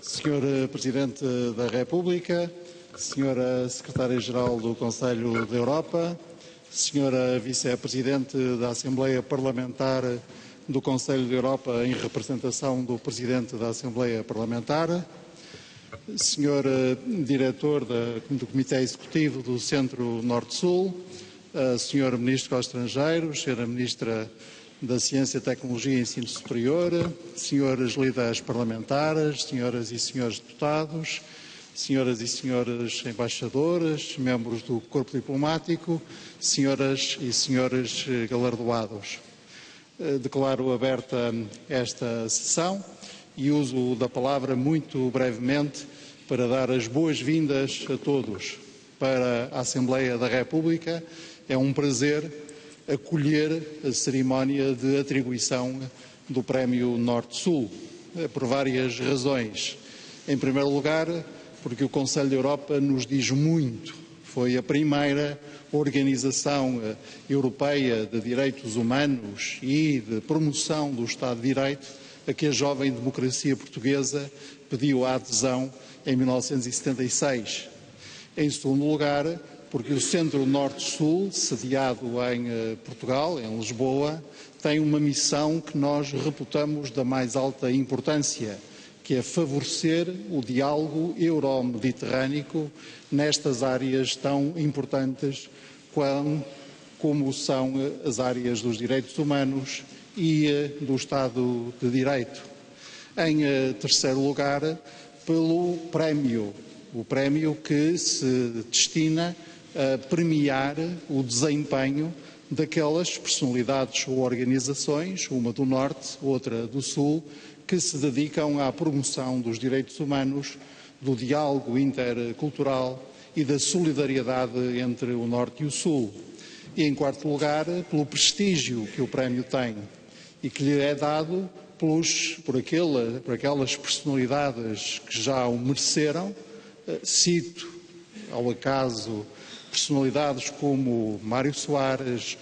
Senhor Presidente da República, Senhora Secretária-Geral do Conselho da Europa, Senhora Vice-Presidente da Assembleia Parlamentar do Conselho da Europa em representação do Presidente da Assembleia Parlamentar, Senhor Diretor do Comitê Executivo do Centro Norte-Sul, Senhor Ministro dos Estrangeiros, Senhora Ministra da Ciência, Tecnologia e Ensino Superior, senhores líderes parlamentares, senhoras e senhores deputados, senhoras e senhores embaixadores, membros do Corpo Diplomático, senhoras e senhores galardoados. Declaro aberta esta sessão e uso da palavra muito brevemente para dar as boas-vindas a todos para a Assembleia da República. É um prazer acolher a cerimónia de atribuição do Prémio Norte-Sul, por várias razões. Em primeiro lugar, porque o Conselho da Europa nos diz muito. Foi a primeira organização europeia de direitos humanos e de promoção do Estado de Direito a que a jovem democracia portuguesa pediu a adesão em 1976. Em segundo lugar, porque o Centro Norte-Sul, sediado em Portugal, em Lisboa, tem uma missão que nós reputamos da mais alta importância, que é favorecer o diálogo euro-mediterrâneo nestas áreas tão importantes como são as áreas dos direitos humanos e do Estado de Direito. Em terceiro lugar, pelo prémio, o prémio que se destina a premiar o desempenho daquelas personalidades ou organizações, uma do Norte, outra do Sul, que se dedicam à promoção dos direitos humanos, do diálogo intercultural e da solidariedade entre o Norte e o Sul. E, em quarto lugar, pelo prestígio que o prémio tem e que lhe é dado por aquelas personalidades que já o mereceram. Cito, ao acaso, personalidades como Mário Soares,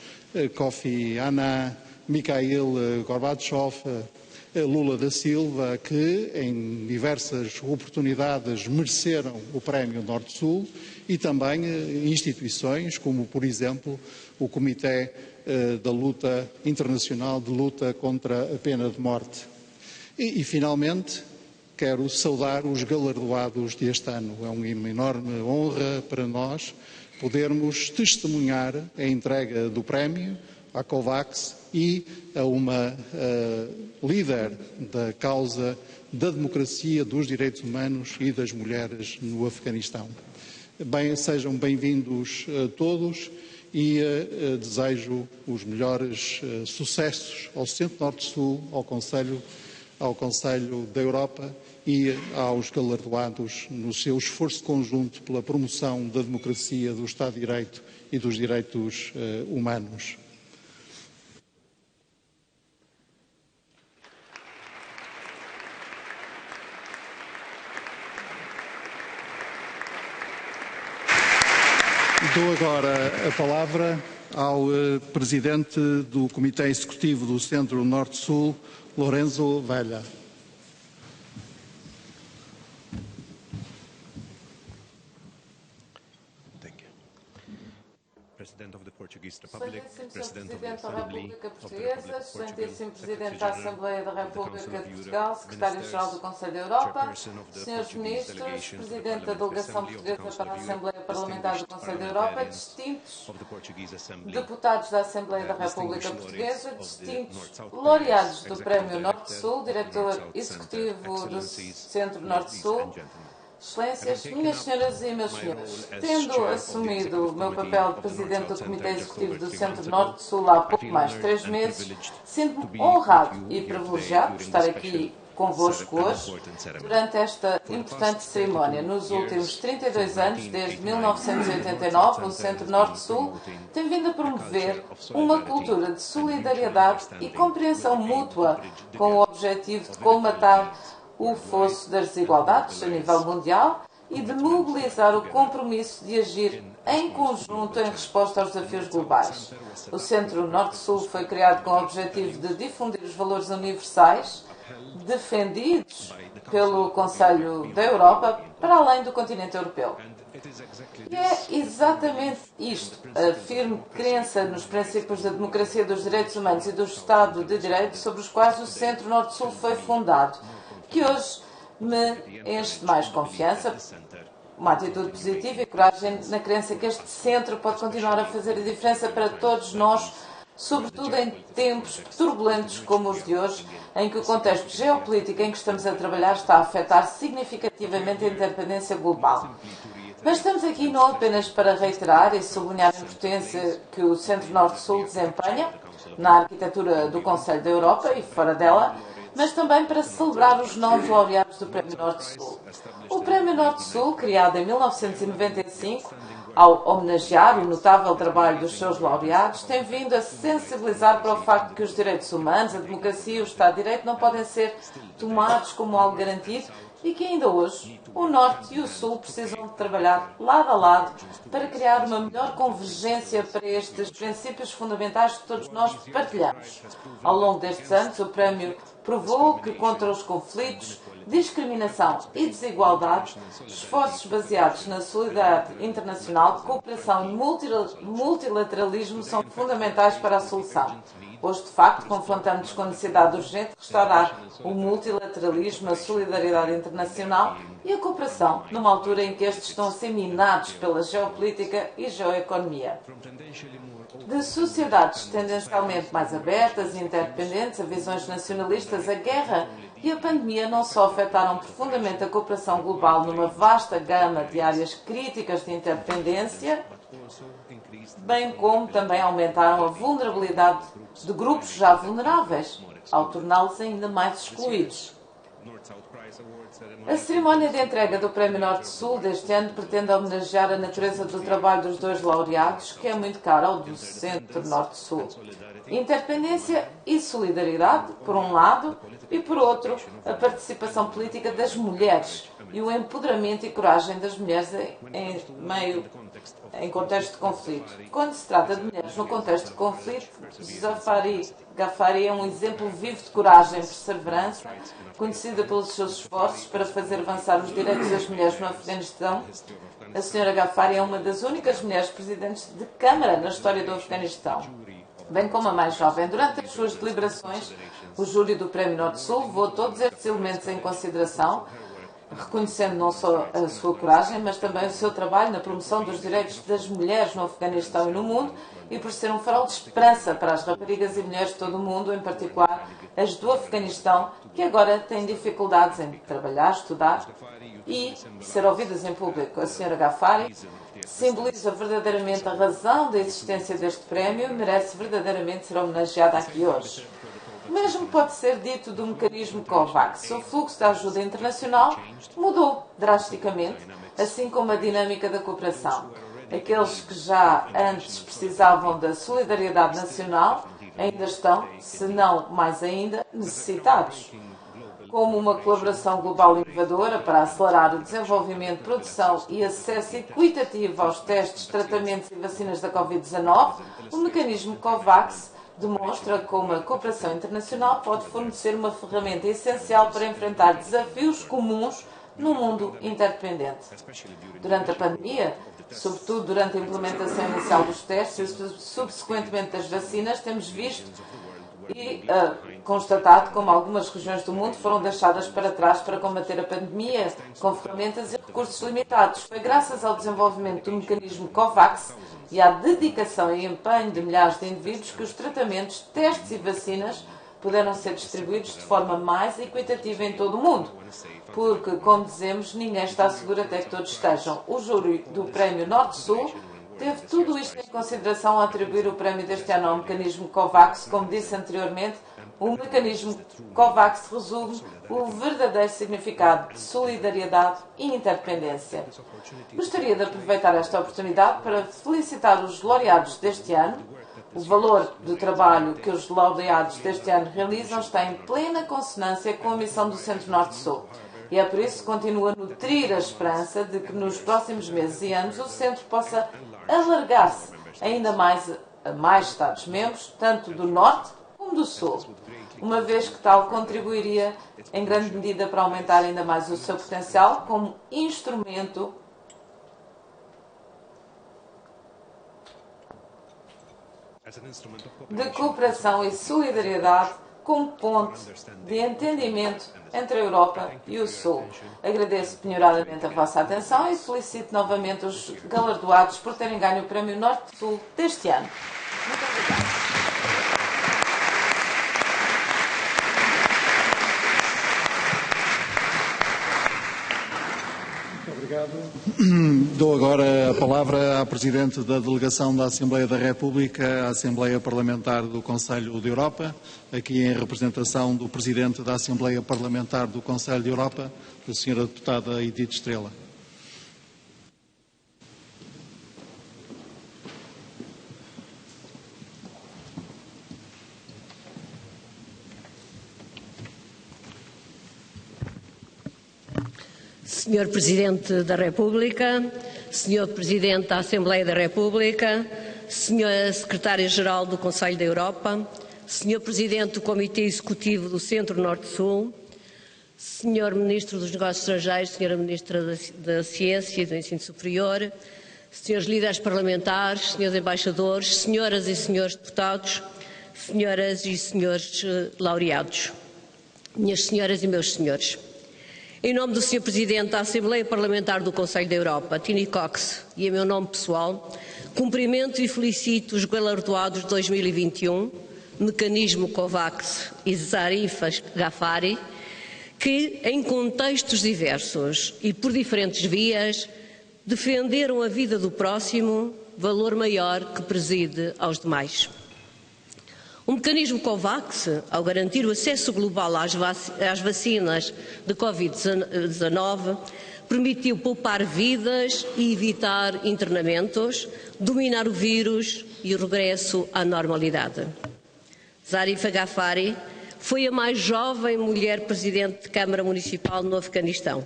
Kofi Annan, Mikhail Gorbachev, Lula da Silva, que em diversas oportunidades mereceram o Prémio Norte-Sul, e também instituições como, por exemplo, o Comitê da Luta Internacional de Luta contra a Pena de Morte. E finalmente, quero saudar os galardoados deste ano. É uma enorme honra para nós podermos testemunhar a entrega do prémio à COVAX e a uma líder da causa da democracia, dos direitos humanos e das mulheres no Afeganistão. Sejam bem-vindos todos e desejo os melhores sucessos ao Centro Norte-Sul, ao Conselho da Europa e aos galardoados no seu esforço conjunto pela promoção da democracia, do Estado de Direito e dos direitos humanos. Dou agora a palavra ao Presidente do Comitê Executivo do Centro Norte-Sul, Lorenzo Vella. Presidente da República Portuguesa, Excelentíssimo Presidente da Assembleia da República de Portugal, Secretário-Geral do Conselho da Europa, Senhores Ministros, Presidente da Delegação Portuguesa para a Assembleia Parlamentar do Conselho da Europa, distintos deputados da Assembleia da República Portuguesa, distintos laureados do Prémio Norte-Sul, Diretor Executivo do Centro Norte-Sul, Excelências, minhas senhoras e meus senhores, tendo assumido o meu papel de Presidente do Comitê Executivo do Centro Norte-Sul há pouco mais de 3 meses, sinto-me honrado e privilegiado por estar aqui convosco hoje durante esta importante cerimónia. Nos últimos 32 anos, desde 1989, o Centro Norte-Sul tem vindo a promover uma cultura de solidariedade e compreensão mútua com o objetivo de colmatar o fosso das desigualdades a nível mundial e de mobilizar o compromisso de agir em conjunto em resposta aos desafios globais. O Centro Norte-Sul foi criado com o objetivo de difundir os valores universais defendidos pelo Conselho da Europa para além do continente europeu. E é exatamente isto, a firme crença nos princípios da democracia, dos direitos humanos e do Estado de Direito sobre os quais o Centro Norte-Sul foi fundado, que hoje me enche de mais confiança, uma atitude positiva e coragem na crença que este centro pode continuar a fazer a diferença para todos nós, sobretudo em tempos turbulentos como os de hoje, em que o contexto geopolítico em que estamos a trabalhar está a afetar significativamente a interdependência global. Mas estamos aqui não apenas para reiterar e sublinhar a importância que o Centro Norte-Sul desempenha na arquitetura do Conselho da Europa e fora dela, mas também para celebrar os novos laureados do Prémio Norte-Sul. O Prémio Norte-Sul, criado em 1995, ao homenagear o notável trabalho dos seus laureados, tem vindo a sensibilizar para o facto de que os direitos humanos, a democracia e o Estado de Direito não podem ser tomados como algo garantido e que ainda hoje o Norte e o Sul precisam de trabalhar lado a lado para criar uma melhor convergência para estes princípios fundamentais que todos nós partilhamos. Ao longo destes anos, o Prémio provou que contra os conflitos, discriminação e desigualdade, esforços baseados na solidariedade internacional, cooperação e multilateralismo são fundamentais para a solução. Hoje, de facto, confrontamos com a necessidade urgente de restaurar o multilateralismo, a solidariedade internacional e a cooperação, numa altura em que estes estão a ser minados pela geopolítica e geoeconomia. De sociedades tendencialmente mais abertas e interdependentes a visões nacionalistas, a guerra e a pandemia não só afetaram profundamente a cooperação global numa vasta gama de áreas críticas de interdependência, bem como também aumentaram a vulnerabilidade de grupos já vulneráveis, ao torná-los ainda mais excluídos. A cerimónia de entrega do Prémio Norte-Sul deste ano pretende homenagear a natureza do trabalho dos dois laureados, que é muito caro ao do Centro Norte-Sul. Interdependência e solidariedade, por um lado, e por outro, a participação política das mulheres e o empoderamento e coragem das mulheres em contexto de conflito. Quando se trata de mulheres no contexto de conflito, Ghaffari é um exemplo vivo de coragem e perseverança, conhecida pelos seus esforços para fazer avançar os direitos das mulheres no Afeganistão. A Sra. Ghaffari é uma das únicas mulheres presidentes de Câmara na história do Afeganistão, bem como a mais jovem. Durante as suas deliberações, o júri do Prémio Norte-Sul levou todos estes elementos em consideração, reconhecendo não só a sua coragem, mas também o seu trabalho na promoção dos direitos das mulheres no Afeganistão e no mundo, e por ser um farol de esperança para as raparigas e mulheres de todo o mundo, em particular as do Afeganistão, que agora têm dificuldades em trabalhar, estudar e ser ouvidas em público. A Sra. Ghaffari simboliza verdadeiramente a razão da existência deste prémio e merece verdadeiramente ser homenageada aqui hoje. O mesmo pode ser dito do mecanismo COVAX. O fluxo da ajuda internacional mudou drasticamente, assim como a dinâmica da cooperação. Aqueles que já antes precisavam da solidariedade nacional ainda estão, se não mais ainda, necessitados. Como uma colaboração global inovadora para acelerar o desenvolvimento, produção e acesso equitativo aos testes, tratamentos e vacinas da Covid-19, o mecanismo COVAX demonstra como a cooperação internacional pode fornecer uma ferramenta essencial para enfrentar desafios comuns num mundo interdependente. Durante a pandemia, sobretudo durante a implementação inicial dos testes e subsequentemente das vacinas, temos visto e constatado como algumas regiões do mundo foram deixadas para trás para combater a pandemia com ferramentas e recursos limitados. Foi graças ao desenvolvimento do mecanismo COVAX e à dedicação e empenho de milhares de indivíduos que os tratamentos, testes e vacinas puderam ser distribuídos de forma mais equitativa em todo o mundo. Porque, como dizemos, ninguém está seguro até que todos estejam. O júri do Prémio Norte-Sul teve tudo isto em consideração ao atribuir o prémio deste ano ao mecanismo COVAX, como disse anteriormente, O mecanismo COVAX resume o verdadeiro significado de solidariedade e interdependência. Gostaria de aproveitar esta oportunidade para felicitar os laureados deste ano. O valor do trabalho que os laureados deste ano realizam está em plena consonância com a missão do Centro Norte-Sul. E é por isso que continuo a nutrir a esperança de que nos próximos meses e anos o Centro possa alargar-se ainda mais a mais Estados-membros, tanto do Norte como do Sul, uma vez que tal contribuiria em grande medida para aumentar ainda mais o seu potencial como instrumento de cooperação e solidariedade como ponte de entendimento entre a Europa e o Sul. Agradeço penhoradamente a vossa atenção e felicito novamente os galardoados por terem ganho o Prémio Norte-Sul deste ano. Muito obrigada. Obrigado. Dou agora a palavra à Presidente da Delegação da Assembleia da República, à Assembleia Parlamentar do Conselho da Europa, aqui em representação do Presidente da Assembleia Parlamentar do Conselho da Europa, a Sra. Deputada Edith Estrela. Senhor Presidente da República, Senhor Presidente da Assembleia da República, Senhora Secretária-Geral do Conselho da Europa, Senhor Presidente do Comitê Executivo do Centro Norte-Sul, Senhor Ministro dos Negócios Estrangeiros, Senhora Ministra da Ciência e do Ensino Superior, Senhores Líderes Parlamentares, Senhores Embaixadores, Senhoras e Senhores Deputados, Senhoras e Senhores Laureados, Minhas Senhoras e Meus Senhores. Em nome do Sr. Presidente da Assembleia Parlamentar do Conselho da Europa, Tini Cox, e em meu nome pessoal, cumprimento e felicito os galardoados de 2021, Mecanismo COVAX e Zarif Ghafari, que, em contextos diversos e por diferentes vias, defenderam a vida do próximo, valor maior que preside aos demais. O mecanismo COVAX, ao garantir o acesso global às vacinas de Covid-19, permitiu poupar vidas e evitar internamentos, dominar o vírus e o regresso à normalidade. Zarif Ghafari foi a mais jovem mulher presidente de Câmara Municipal no Afeganistão.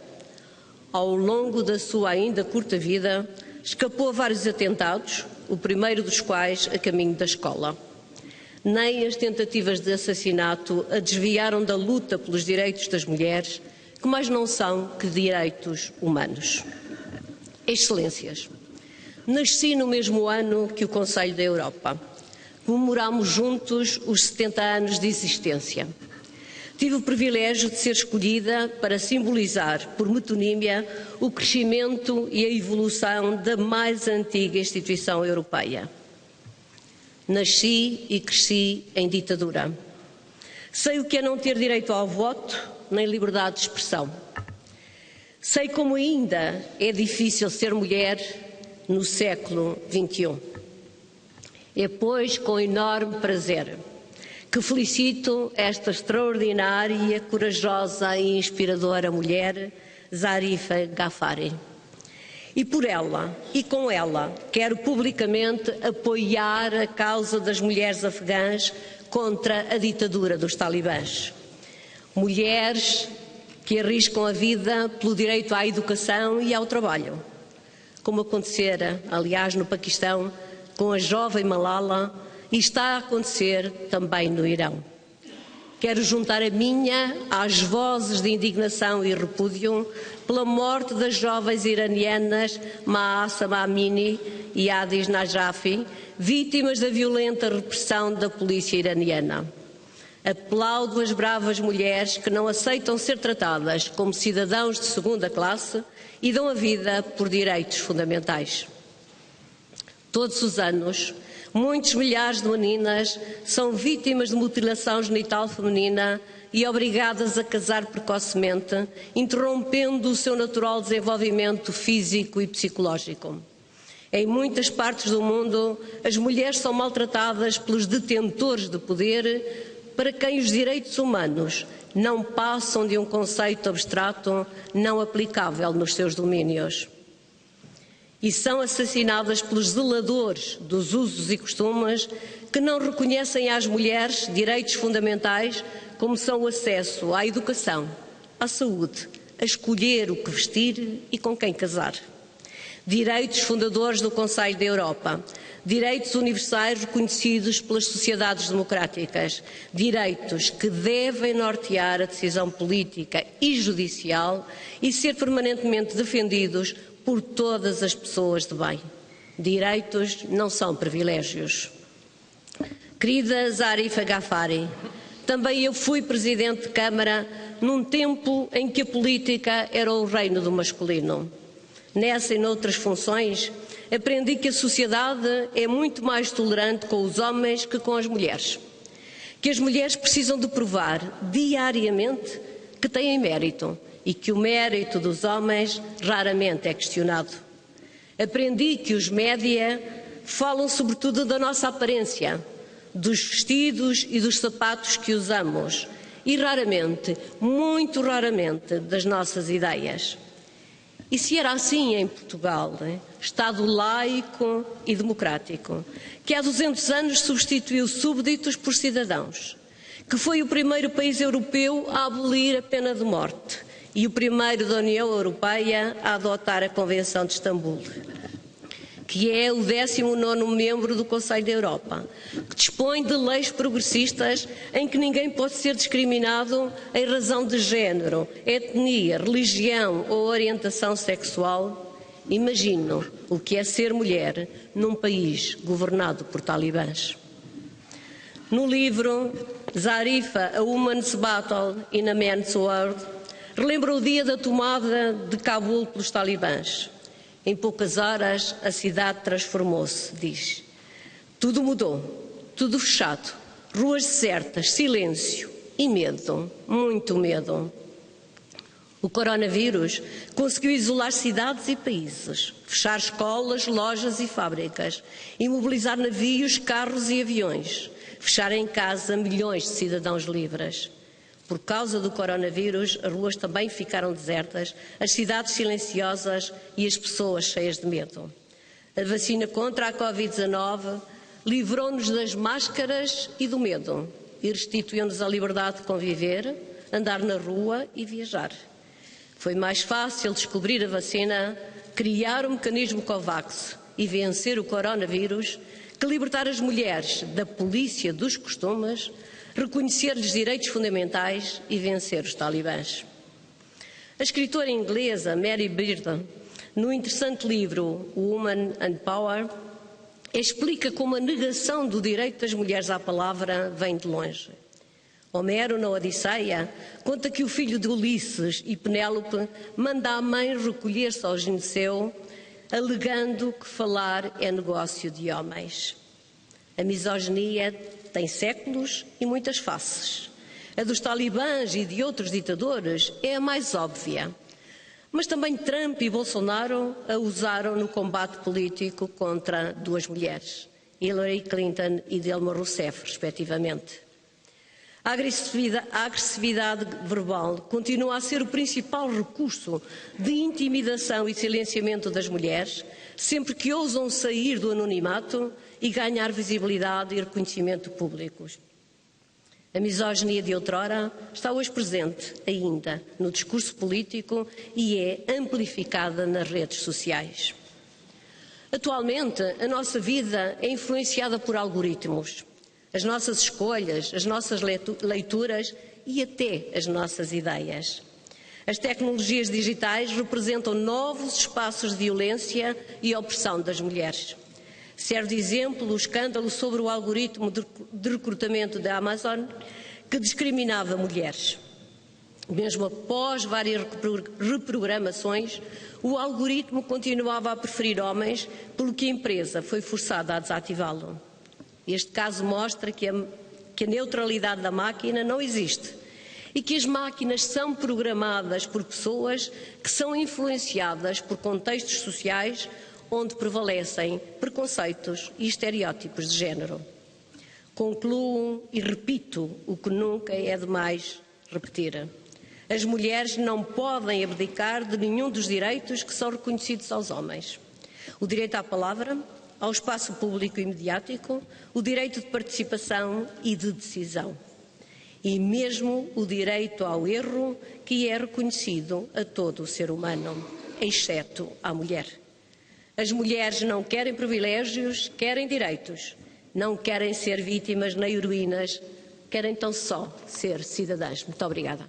Ao longo da sua ainda curta vida, escapou a vários atentados, o primeiro dos quais a caminho da escola. Nem as tentativas de assassinato a desviaram da luta pelos direitos das mulheres, que mais não são que direitos humanos. Excelências, nasci no mesmo ano que o Conselho da Europa. Comemoramos juntos os 70 anos de existência. Tive o privilégio de ser escolhida para simbolizar, por metonímia, o crescimento e a evolução da mais antiga instituição europeia. Nasci e cresci em ditadura. Sei o que é não ter direito ao voto, nem liberdade de expressão. Sei como ainda é difícil ser mulher no século XXI. É, pois, com enorme prazer que felicito esta extraordinária, corajosa e inspiradora mulher, Zarif Ghafari. E por ela, e com ela, quero publicamente apoiar a causa das mulheres afegãs contra a ditadura dos talibãs. Mulheres que arriscam a vida pelo direito à educação e ao trabalho, como acontecera, aliás, no Paquistão, com a jovem Malala, e está a acontecer também no Irão. Quero juntar a minha às vozes de indignação e repúdio pela morte das jovens iranianas Mahsa Amini e Adis Najafi, vítimas da violenta repressão da polícia iraniana. Aplaudo as bravas mulheres que não aceitam ser tratadas como cidadãos de segunda classe e dão a vida por direitos fundamentais. Todos os anos, muitos milhares de meninas são vítimas de mutilação genital feminina e obrigadas a casar precocemente, interrompendo o seu natural desenvolvimento físico e psicológico. Em muitas partes do mundo, as mulheres são maltratadas pelos detentores de poder para quem os direitos humanos não passam de um conceito abstrato não aplicável nos seus domínios. E são assassinadas pelos zeladores dos usos e costumes que não reconhecem às mulheres direitos fundamentais como são o acesso à educação, à saúde, a escolher o que vestir e com quem casar. Direitos fundadores do Conselho da Europa, direitos universais reconhecidos pelas sociedades democráticas, direitos que devem nortear a decisão política e judicial e ser permanentemente defendidos por todas as pessoas de bem. Direitos não são privilégios. Querida Zarifa Ghaffari, também eu fui Presidente de Câmara num tempo em que a política era o reino do masculino. Nessa e noutras funções, aprendi que a sociedade é muito mais tolerante com os homens que com as mulheres. Que as mulheres precisam de provar diariamente que têm mérito e que o mérito dos homens raramente é questionado. Aprendi que os média falam sobretudo da nossa aparência, dos vestidos e dos sapatos que usamos e raramente, muito raramente, das nossas ideias. E se era assim em Portugal, Estado laico e democrático, que há 200 anos substituiu súbditos por cidadãos, que foi o primeiro país europeu a abolir a pena de morte e o primeiro da União Europeia a adotar a Convenção de Istambul, que é o 19º membro do Conselho da Europa, que dispõe de leis progressistas em que ninguém pode ser discriminado em razão de género, etnia, religião ou orientação sexual. Imagino o que é ser mulher num país governado por talibãs. No livro Zarifa, A Woman's Battle in a Man's World, relembra o dia da tomada de Cabul pelos talibãs. Em poucas horas, a cidade transformou-se, diz. Tudo mudou, tudo fechado, ruas desertas, silêncio e medo, muito medo. O coronavírus conseguiu isolar cidades e países, fechar escolas, lojas e fábricas, imobilizar navios, carros e aviões, fechar em casa milhões de cidadãos livres. Por causa do coronavírus, as ruas também ficaram desertas, as cidades silenciosas e as pessoas cheias de medo. A vacina contra a Covid-19 livrou-nos das máscaras e do medo e restituiu-nos a liberdade de conviver, andar na rua e viajar. Foi mais fácil descobrir a vacina, criar o mecanismo COVAX e vencer o coronavírus que libertar as mulheres da polícia dos costumes, reconhecer-lhes direitos fundamentais e vencer os talibãs. A escritora inglesa Mary Beard, no interessante livro Woman and Power, explica como a negação do direito das mulheres à palavra vem de longe. Homero, na Odisseia, conta que o filho de Ulisses e Penélope manda a mãe recolher-se ao gineceu, alegando que falar é negócio de homens. A misoginia tem séculos e muitas faces. A dos talibãs e de outros ditadores é a mais óbvia. Mas também Trump e Bolsonaro a usaram no combate político contra duas mulheres, Hillary Clinton e Dilma Rousseff, respectivamente. A agressividade verbal continua a ser o principal recurso de intimidação e silenciamento das mulheres, sempre que ousam sair do anonimato e ganhar visibilidade e reconhecimento públicos. A misoginia de outrora está hoje presente ainda no discurso político e é amplificada nas redes sociais. Atualmente, a nossa vida é influenciada por algoritmos. As nossas escolhas, as nossas leituras e até as nossas ideias. As tecnologias digitais representam novos espaços de violência e opressão das mulheres. Serve de exemplo o escândalo sobre o algoritmo de recrutamento da Amazon, que discriminava mulheres. Mesmo após várias reprogramações, o algoritmo continuava a preferir homens, pelo que a empresa foi forçada a desativá-lo. Este caso mostra que a neutralidade da máquina não existe e que as máquinas são programadas por pessoas que são influenciadas por contextos sociais onde prevalecem preconceitos e estereótipos de género. Concluo e repito o que nunca é demais repetir. As mulheres não podem abdicar de nenhum dos direitos que são reconhecidos aos homens. O direito à palavra, ao espaço público e mediático, o direito de participação e de decisão. E mesmo o direito ao erro, que é reconhecido a todo o ser humano, exceto à mulher. As mulheres não querem privilégios, querem direitos. Não querem ser vítimas nem heroínas, querem tão só ser cidadãs. Muito obrigada.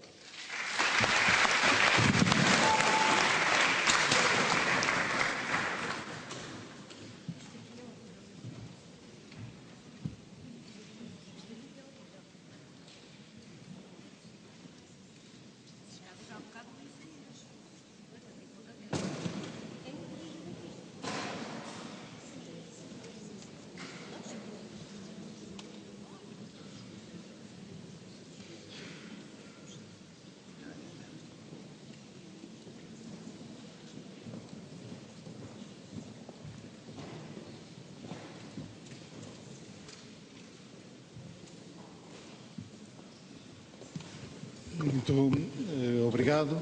Muito obrigado.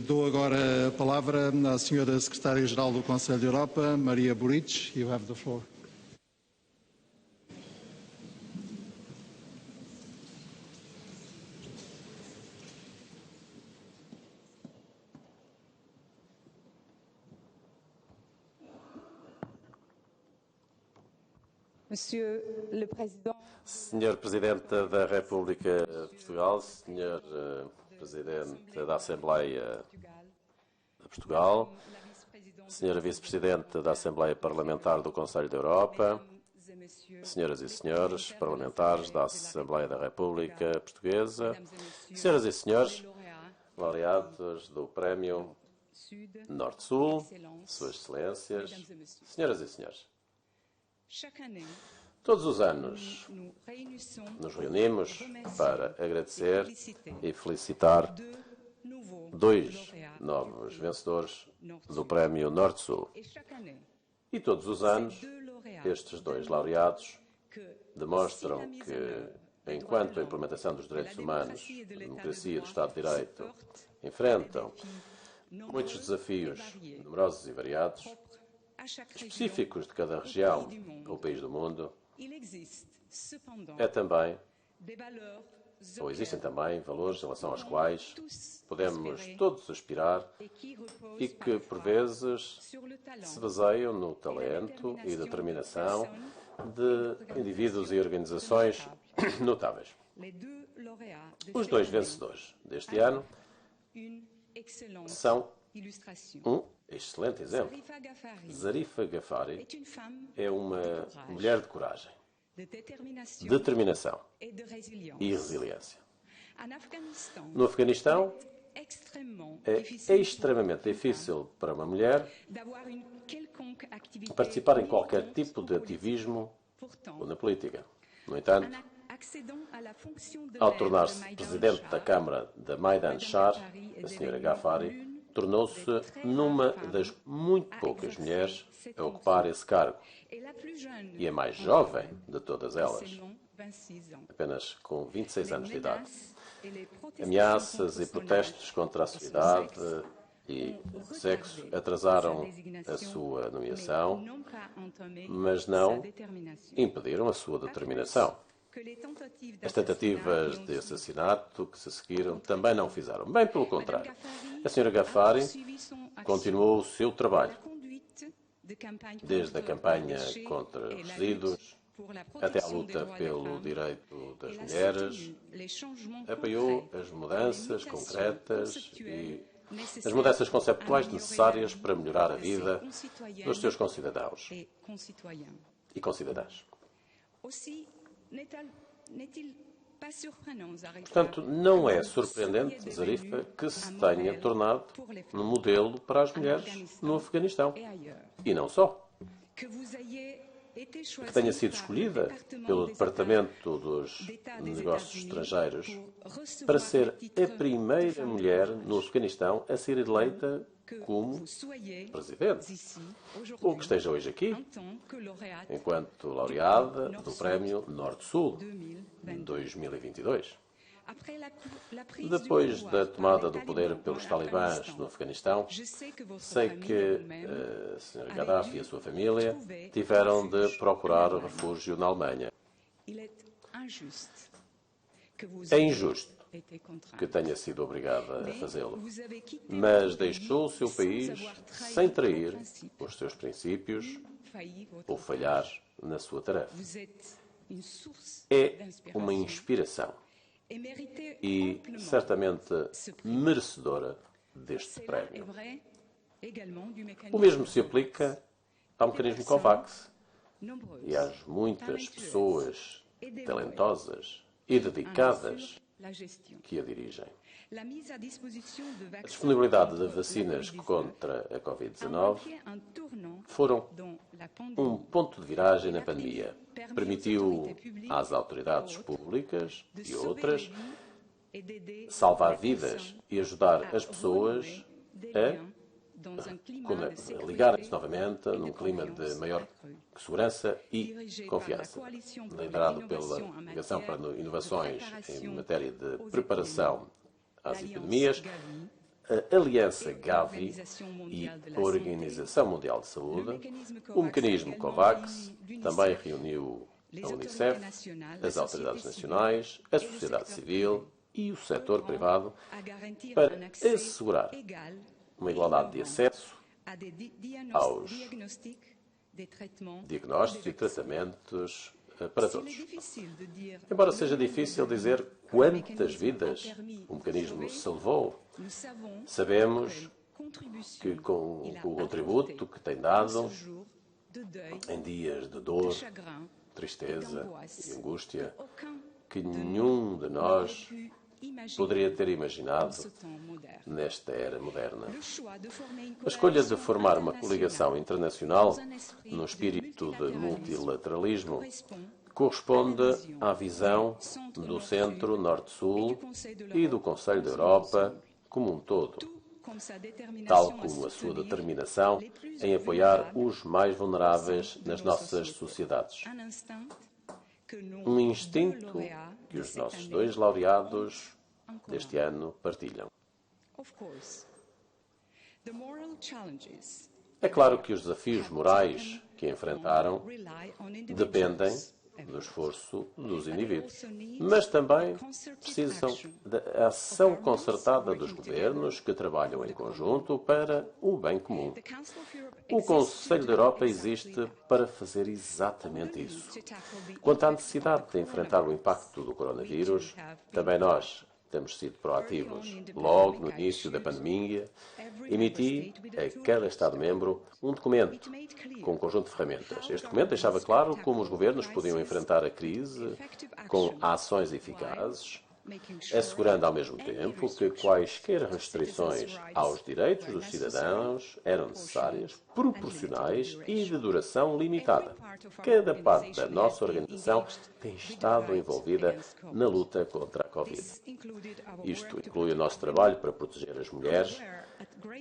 Dou agora a palavra à Senhora Secretária-Geral do Conselho da Europa, Maria Boric. You have the floor. Senhor Presidente da República de Portugal, Senhor Presidente da Assembleia de Portugal, Senhora Vice-Presidente da Assembleia Parlamentar do Conselho da Europa, Senhoras e Senhores parlamentares da Assembleia da República Portuguesa, Senhoras e Senhores laureados do Prémio Norte-Sul, Suas Excelências, Senhoras e Senhores. Todos os anos nos reunimos para agradecer e felicitar dois novos vencedores do Prémio Norte-Sul. E todos os anos estes dois laureados demonstram que, enquanto a implementação dos direitos humanos, da democracia e do Estado de Direito enfrentam muitos desafios numerosos e variados, específicos de cada região ou país do mundo, existem também valores em relação aos quais podemos todos aspirar e que, por vezes, se baseiam no talento e determinação de indivíduos e organizações notáveis. Os dois vencedores deste ano são um excelente exemplo. Zarifa Ghaffari é uma mulher de coragem, determinação e resiliência. No Afeganistão, é extremamente difícil para uma mulher participar em qualquer tipo de ativismo ou na política. No entanto, ao tornar-se presidente da Câmara de Maidan Shar, a senhora Ghaffari tornou-se numa das muito poucas mulheres a ocupar esse cargo e a mais jovem de todas elas, apenas com 26 anos de idade. Ameaças e protestos contra a sociedade e sexo atrasaram a sua nomeação, mas não impediram a sua determinação. As tentativas de assassinato que se seguiram também não fizeram. Bem pelo contrário. A senhora Ghaffari continuou o seu trabalho, desde a campanha contra os resíduos até à luta pelo direito das mulheres, apoiou as mudanças concretas e as mudanças conceptuais necessárias para melhorar a vida dos seus concidadãos e concidadãs. Portanto, não é surpreendente, Zarifa, que se tenha tornado um modelo para as mulheres no Afeganistão. E não só. que tenha sido escolhida pelo Departamento dos Negócios Estrangeiros para ser a primeira mulher no Afeganistão a ser eleita como presidente, ou que esteja hoje aqui, enquanto laureada do Prémio Norte-Sul 2022. Depois da tomada do poder pelos talibãs no Afeganistão, sei que a Sra. Gaddafi e a sua família tiveram de procurar refúgio na Alemanha. É injusto que tenha sido obrigada a fazê-lo, mas deixou o seu país sem trair os seus princípios ou falhar na sua tarefa. É uma inspiração e certamente merecedora deste prémio. O mesmo se aplica ao mecanismo COVAX e às muitas pessoas talentosas e dedicadas que a dirigem. A disponibilidade de vacinas contra a Covid-19 foram um ponto de viragem na pandemia. Permitiu às autoridades públicas e outras salvar vidas e ajudar as pessoas a ligarem-se novamente num clima de maior segurança e confiança. Liderado pela Ligação para Inovações em matéria de preparação às epidemias, a Aliança Gavi e a Organização Mundial de Saúde, o mecanismo COVAX também reuniu a Unicef, as autoridades nacionais, a sociedade civil e o setor privado para assegurar uma igualdade de acesso aos diagnósticos e tratamentos para todos. Embora seja difícil dizer quantas vidas o mecanismo salvou, sabemos que com o contributo que tem dado em dias de dor, tristeza e angústia, que nenhum de nós poderia ter imaginado nesta era moderna. A escolha de formar uma coligação internacional no espírito de multilateralismo corresponde à visão do Centro Norte-Sul e do Conselho da Europa como um todo, tal como a sua determinação em apoiar os mais vulneráveis nas nossas sociedades. Um instinto que os nossos dois laureados deste ano partilham. É claro que os desafios morais que enfrentaram dependem do esforço dos indivíduos, mas também precisam da ação concertada dos governos que trabalham em conjunto para o bem comum. O Conselho da Europa existe para fazer exatamente isso. Quanto à necessidade de enfrentar o impacto do coronavírus, também nós temos sido proativos. Logo no início da pandemia, emiti a cada Estado-membro um documento com um conjunto de ferramentas. Este documento deixava claro como os governos podiam enfrentar a crise com ações eficazes, assegurando ao mesmo tempo que quaisquer restrições aos direitos dos cidadãos eram necessárias, proporcionais e de duração limitada. Cada parte da nossa organização tem estado envolvida na luta contra a Covid. Isto inclui o nosso trabalho para proteger as mulheres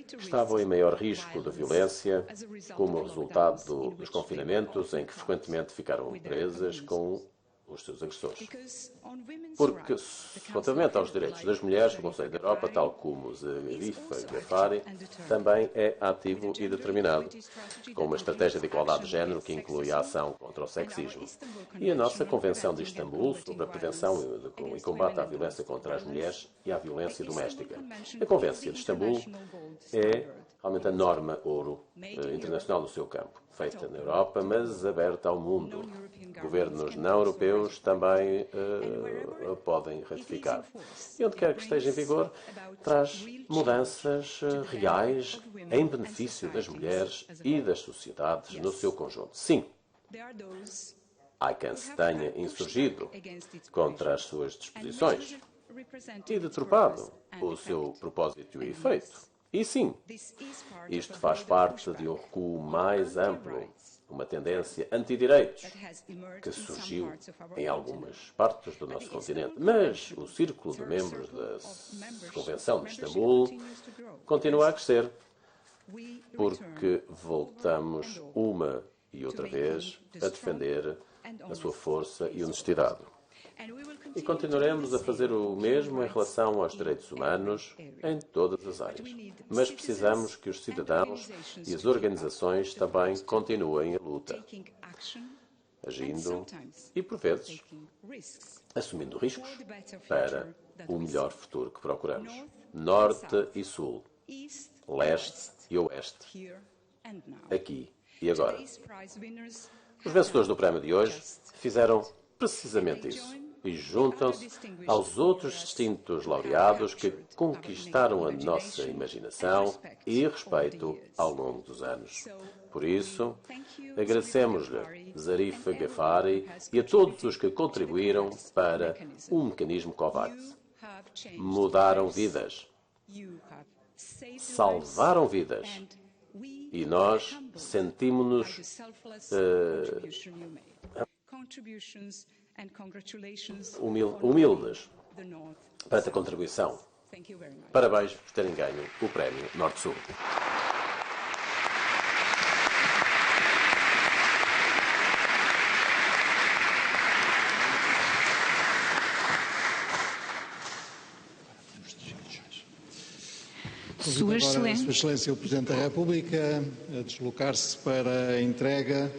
que estavam em maior risco de violência como resultado dos confinamentos em que frequentemente ficaram presas com os seus agressores. Porque, relativamente aos direitos das mulheres, o Conselho da Europa, tal como Zarif Ghafari, também é ativo e determinado, com uma estratégia de igualdade de género que inclui a ação contra o sexismo. E a nossa Convenção de Istambul sobre a prevenção e combate à violência contra as mulheres e à violência doméstica. A Convenção de Istambul é realmente a norma ouro internacional no seu campo, feita na Europa, mas aberta ao mundo. Governos não europeus também podem ratificar. E onde quer que esteja em vigor, traz mudanças reais em benefício das mulheres e das sociedades no seu conjunto. Sim, há quem se tenha insurgido contra as suas disposições e deturpado o seu propósito e efeito. E sim, isto faz parte de um recuo mais amplo, uma tendência antidireitos que surgiu em algumas partes do nosso continente. Mas o círculo de membros da Convenção de Istambul continua a crescer, porque voltamos uma e outra vez a defender a sua força e honestidade. E continuaremos a fazer o mesmo em relação aos direitos humanos em todas as áreas. Mas precisamos que os cidadãos e as organizações também continuem a luta, agindo e, por vezes, assumindo riscos para o melhor futuro que procuramos. Norte e Sul, Leste e Oeste, aqui e agora. Os vencedores do prémio de hoje fizeram precisamente isso e juntam-se aos outros distintos laureados que conquistaram a nossa imaginação e respeito ao longo dos anos. Por isso, agradecemos-lhe, Zarif Ghafari, e a todos os que contribuíram para o mecanismo COVAX. Mudaram vidas, salvaram vidas, e nós sentimos-nos humildes para esta contribuição. Parabéns por terem ganho o Prémio Norte-Sul. Sua Excelência o Presidente da República a deslocar-se para a entrega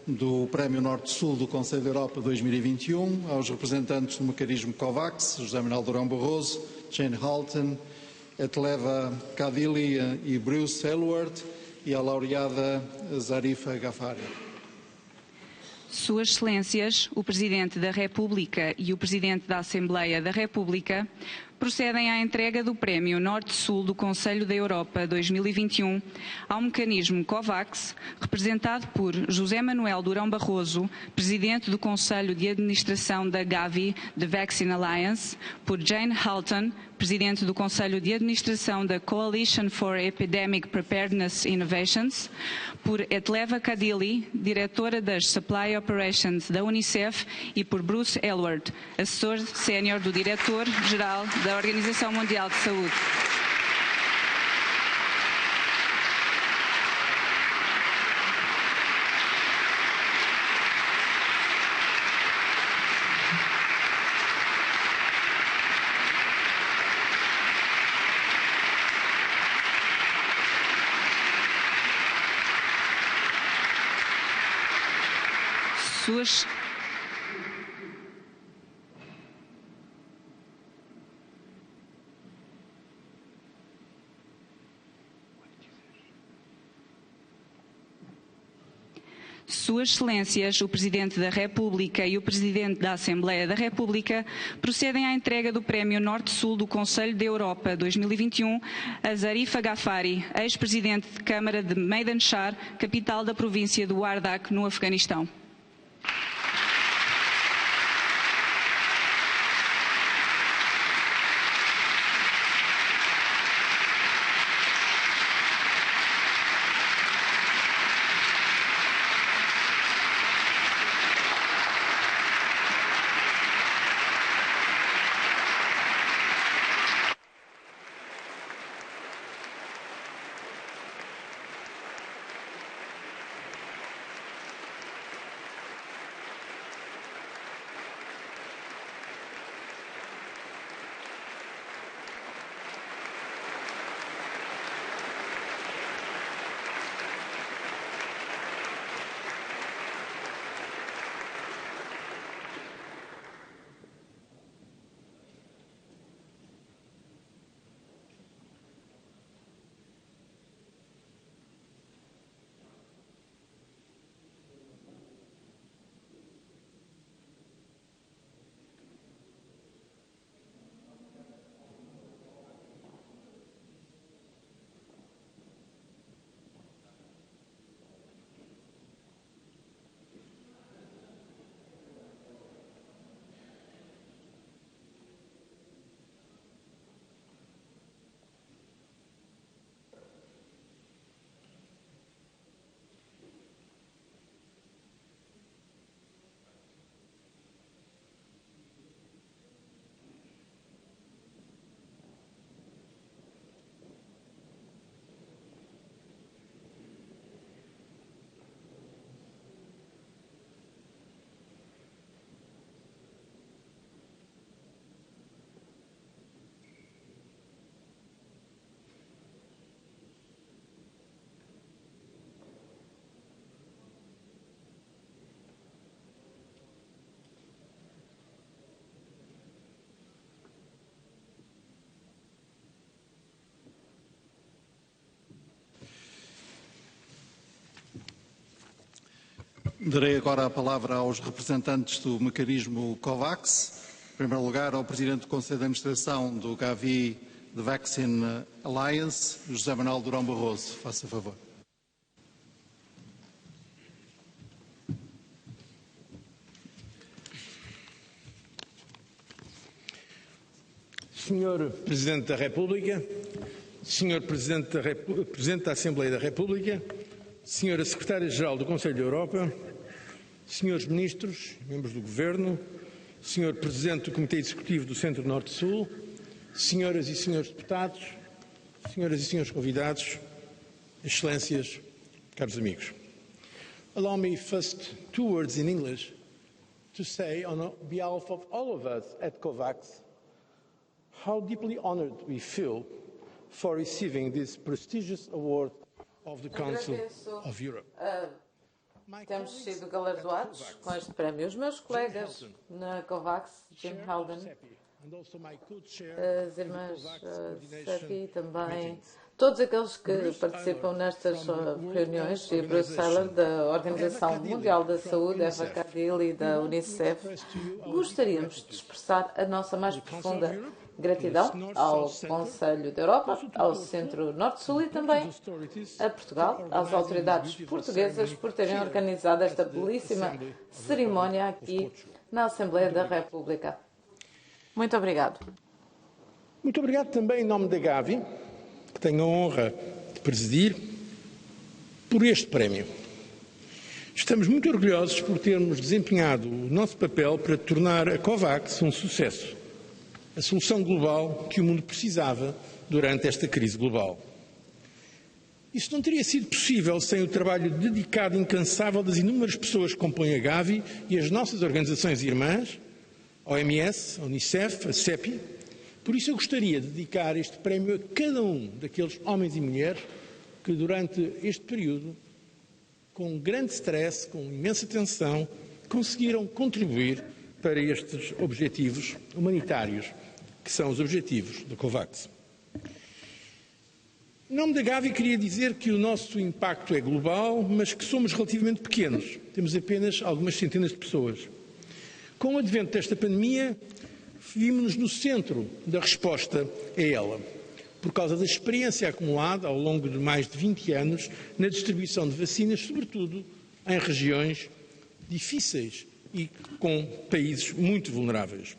do Prémio Norte-Sul do Conselho da Europa 2021 aos representantes do mecanismo COVAX, José Manuel Durão Barroso, Jane Halton, Eteleva Kadili e Bruce Aylward, e à laureada Zarifa Ghafari. Suas Excelências, o Presidente da República e o Presidente da Assembleia da República procedem à entrega do Prémio Norte-Sul do Conselho da Europa 2021 ao mecanismo COVAX, representado por José Manuel Durão Barroso, Presidente do Conselho de Administração da Gavi, The Vaccine Alliance, por Jane Halton, Presidente do Conselho de Administração da Coalition for Epidemic Preparedness Innovations, por Eteleva Kadili, Diretora das Supply Operations da Unicef, e por Bruce Aylward, Assessor Sénior do Diretor-Geral da Organização Mundial de Saúde. Suas Excelências, o Presidente da República e o Presidente da Assembleia da República procedem à entrega do Prémio Norte-Sul do Conselho da Europa 2021 a Zarifa Ghafari, ex-Presidente de Câmara de Maidan Shar, capital da província do Wardak, no Afeganistão. Darei agora a palavra aos representantes do mecanismo COVAX. Em primeiro lugar, ao Presidente do Conselho de Administração do Gavi The Vaccine Alliance, José Manuel Durão Barroso. Faça favor. Senhor Presidente da República, Senhor Presidente da Assembleia da República, Senhora Secretária-Geral do Conselho da Europa, Senhores Ministros, membros do Governo, Senhor Presidente do Comitê Executivo do Centro-Norte-Sul, Senhoras e Senhores Deputados, Senhoras e Senhores Convidados, Excelências, caros amigos. Allow me first 2 words in English to say on behalf of all of us at COVAX how deeply honored we feel for receiving this prestigious award of the Council of Europe. Temos sido galardoados com este prémio. Os meus colegas na COVAX, Jim Halden, as irmãs Safi também, todos aqueles que participam nestas reuniões, e Bruce Seller, da Organização Mundial da Saúde, Eva Kadil e da Unicef, gostaríamos de expressar a nossa mais profunda gratidão ao Conselho da Europa, ao Centro Norte-Sul e também a Portugal, às autoridades portuguesas por terem organizado esta belíssima cerimónia aqui na Assembleia da República. Muito obrigado. Muito obrigado também em nome da Gavi, que tenho a honra de presidir, por este prémio. Estamos muito orgulhosos por termos desempenhado o nosso papel para tornar a COVAX um sucesso, a solução global que o mundo precisava durante esta crise global. Isso não teria sido possível sem o trabalho dedicado e incansável das inúmeras pessoas que compõem a Gavi e as nossas organizações irmãs, a OMS, a Unicef, a CEPI. Por isso eu gostaria de dedicar este prémio a cada um daqueles homens e mulheres que durante este período, com grande stress, com imensa tensão, conseguiram contribuir para estes objetivos humanitários, que são os objetivos da COVAX. Em nome da Gavi, queria dizer que o nosso impacto é global, mas que somos relativamente pequenos. Temos apenas algumas centenas de pessoas. Com o advento desta pandemia, vimos-nos no centro da resposta a ela, por causa da experiência acumulada ao longo de mais de 20 anos na distribuição de vacinas, sobretudo em regiões difíceis e com países muito vulneráveis.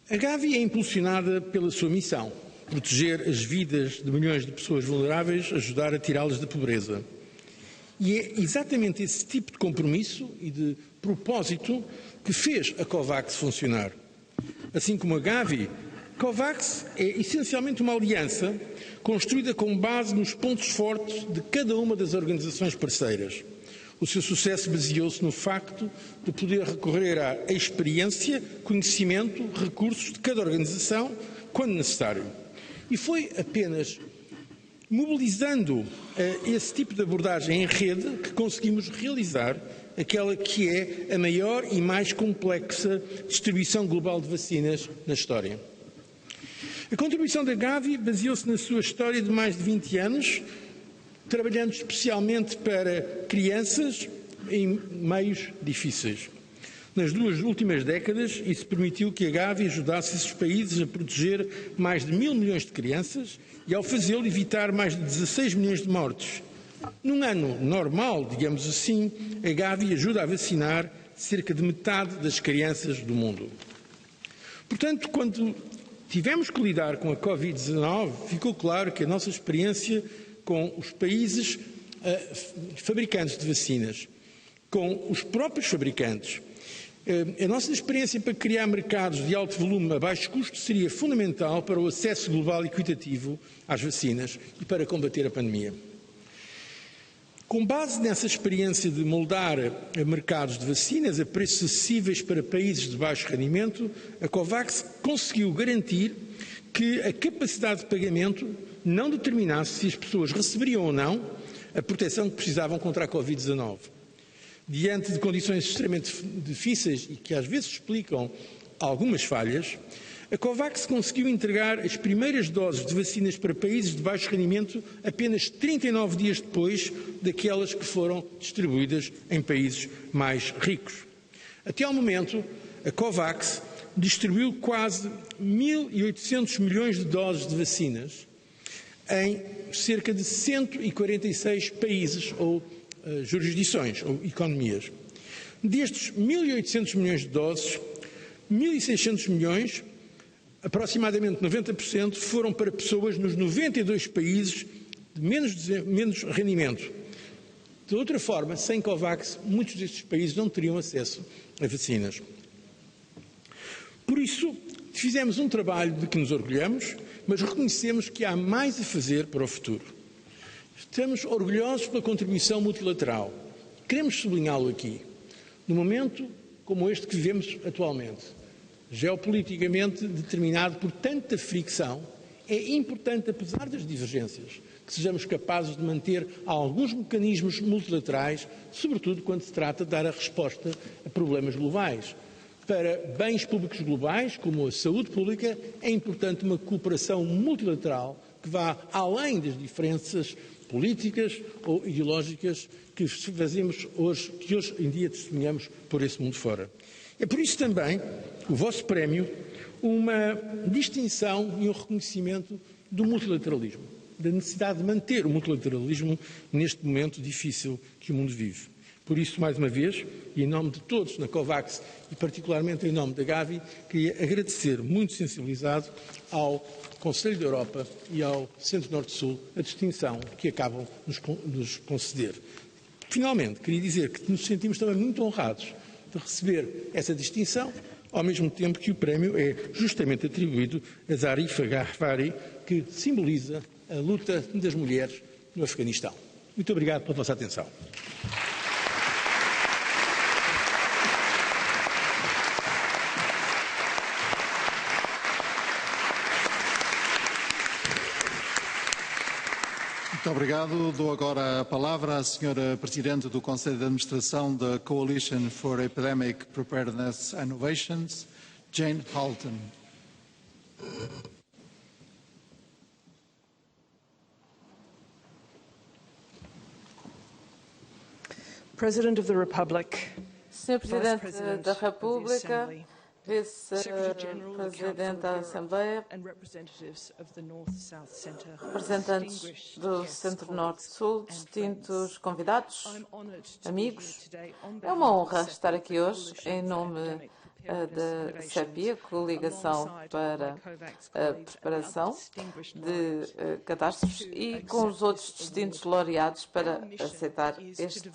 A Gavi é impulsionada pela sua missão, proteger as vidas de milhões de pessoas vulneráveis, ajudar a tirá-las da pobreza. E é exatamente esse tipo de compromisso e de propósito que fez a COVAX funcionar. Assim como a Gavi, COVAX é essencialmente uma aliança construída com base nos pontos fortes de cada uma das organizações parceiras. O seu sucesso baseou-se no facto de poder recorrer à experiência, conhecimento, recursos de cada organização, quando necessário. E foi apenas mobilizando esse tipo de abordagem em rede que conseguimos realizar aquela que é a maior e mais complexa distribuição global de vacinas na história. A contribuição da Gavi baseou-se na sua história de mais de 20 anos, trabalhando especialmente para crianças em meios difíceis. Nas 2 últimas décadas, isso permitiu que a Gavi ajudasse esses países a proteger mais de 1.000 milhões de crianças e, ao fazê-lo, evitar mais de 16 milhões de mortes. Num ano normal, digamos assim, a Gavi ajuda a vacinar cerca de metade das crianças do mundo. Portanto, quando tivemos que lidar com a Covid-19, ficou claro que a nossa experiência com os países fabricantes de vacinas, com os próprios fabricantes, a nossa experiência para criar mercados de alto volume a baixo custo seria fundamental para o acesso global e equitativo às vacinas e para combater a pandemia. Com base nessa experiência de moldar mercados de vacinas a preços acessíveis para países de baixo rendimento, a COVAX conseguiu garantir que a capacidade de pagamento não determinasse se as pessoas receberiam ou não a proteção que precisavam contra a Covid-19. Diante de condições extremamente difíceis e que às vezes explicam algumas falhas, A COVAX conseguiu entregar as primeiras doses de vacinas para países de baixo rendimento apenas 39 dias depois daquelas que foram distribuídas em países mais ricos. Até ao momento, a COVAX distribuiu quase 1.800 milhões de doses de vacinas em cerca de 146 países ou jurisdições ou economias. Destes 1.800 milhões de doses, 1.600 milhões, aproximadamente 90%, foram para pessoas nos 92 países de menos rendimento. De outra forma, sem COVAX, muitos destes países não teriam acesso a vacinas. Por isso, fizemos um trabalho de que nos orgulhamos, mas reconhecemos que há mais a fazer para o futuro. Estamos orgulhosos pela contribuição multilateral. Queremos sublinhá-lo aqui. No momento como este que vivemos atualmente, geopoliticamente determinado por tanta fricção, é importante, apesar das divergências, que sejamos capazes de manter alguns mecanismos multilaterais, sobretudo quando se trata de dar a resposta a problemas globais. Para bens públicos globais, como a saúde pública, é importante uma cooperação multilateral que vá além das diferenças políticas ou ideológicas que hoje em dia testemunhamos por esse mundo fora. É por isso também o vosso prémio uma distinção e um reconhecimento do multilateralismo, da necessidade de manter o multilateralismo neste momento difícil que o mundo vive. Por isso, mais uma vez, e em nome de todos na COVAX e particularmente em nome da Gavi, queria agradecer, muito sensibilizado, ao Conselho da Europa e ao Centro-Norte-Sul a distinção que acabam de nos conceder. Finalmente, queria dizer que nos sentimos também muito honrados de receber essa distinção, ao mesmo tempo que o prémio é justamente atribuído a Zarifa Ghaffari, que simboliza a luta das mulheres no Afeganistão. Muito obrigado pela vossa atenção. Muito obrigado. Dou agora a palavra à Senhora Presidente do Conselho de Administração da Coalition for Epidemic Preparedness and Innovations, Jane Halton. President of the Republic, Senhor Presidente da República, Vice-Presidente da Assembleia, representantes do Centro-Norte-Sul, distintos convidados, amigos. É uma honra estar aqui hoje em nome da CEPI, a Coligação para a Preparação de Catástrofes, e com os outros distintos laureados para aceitar este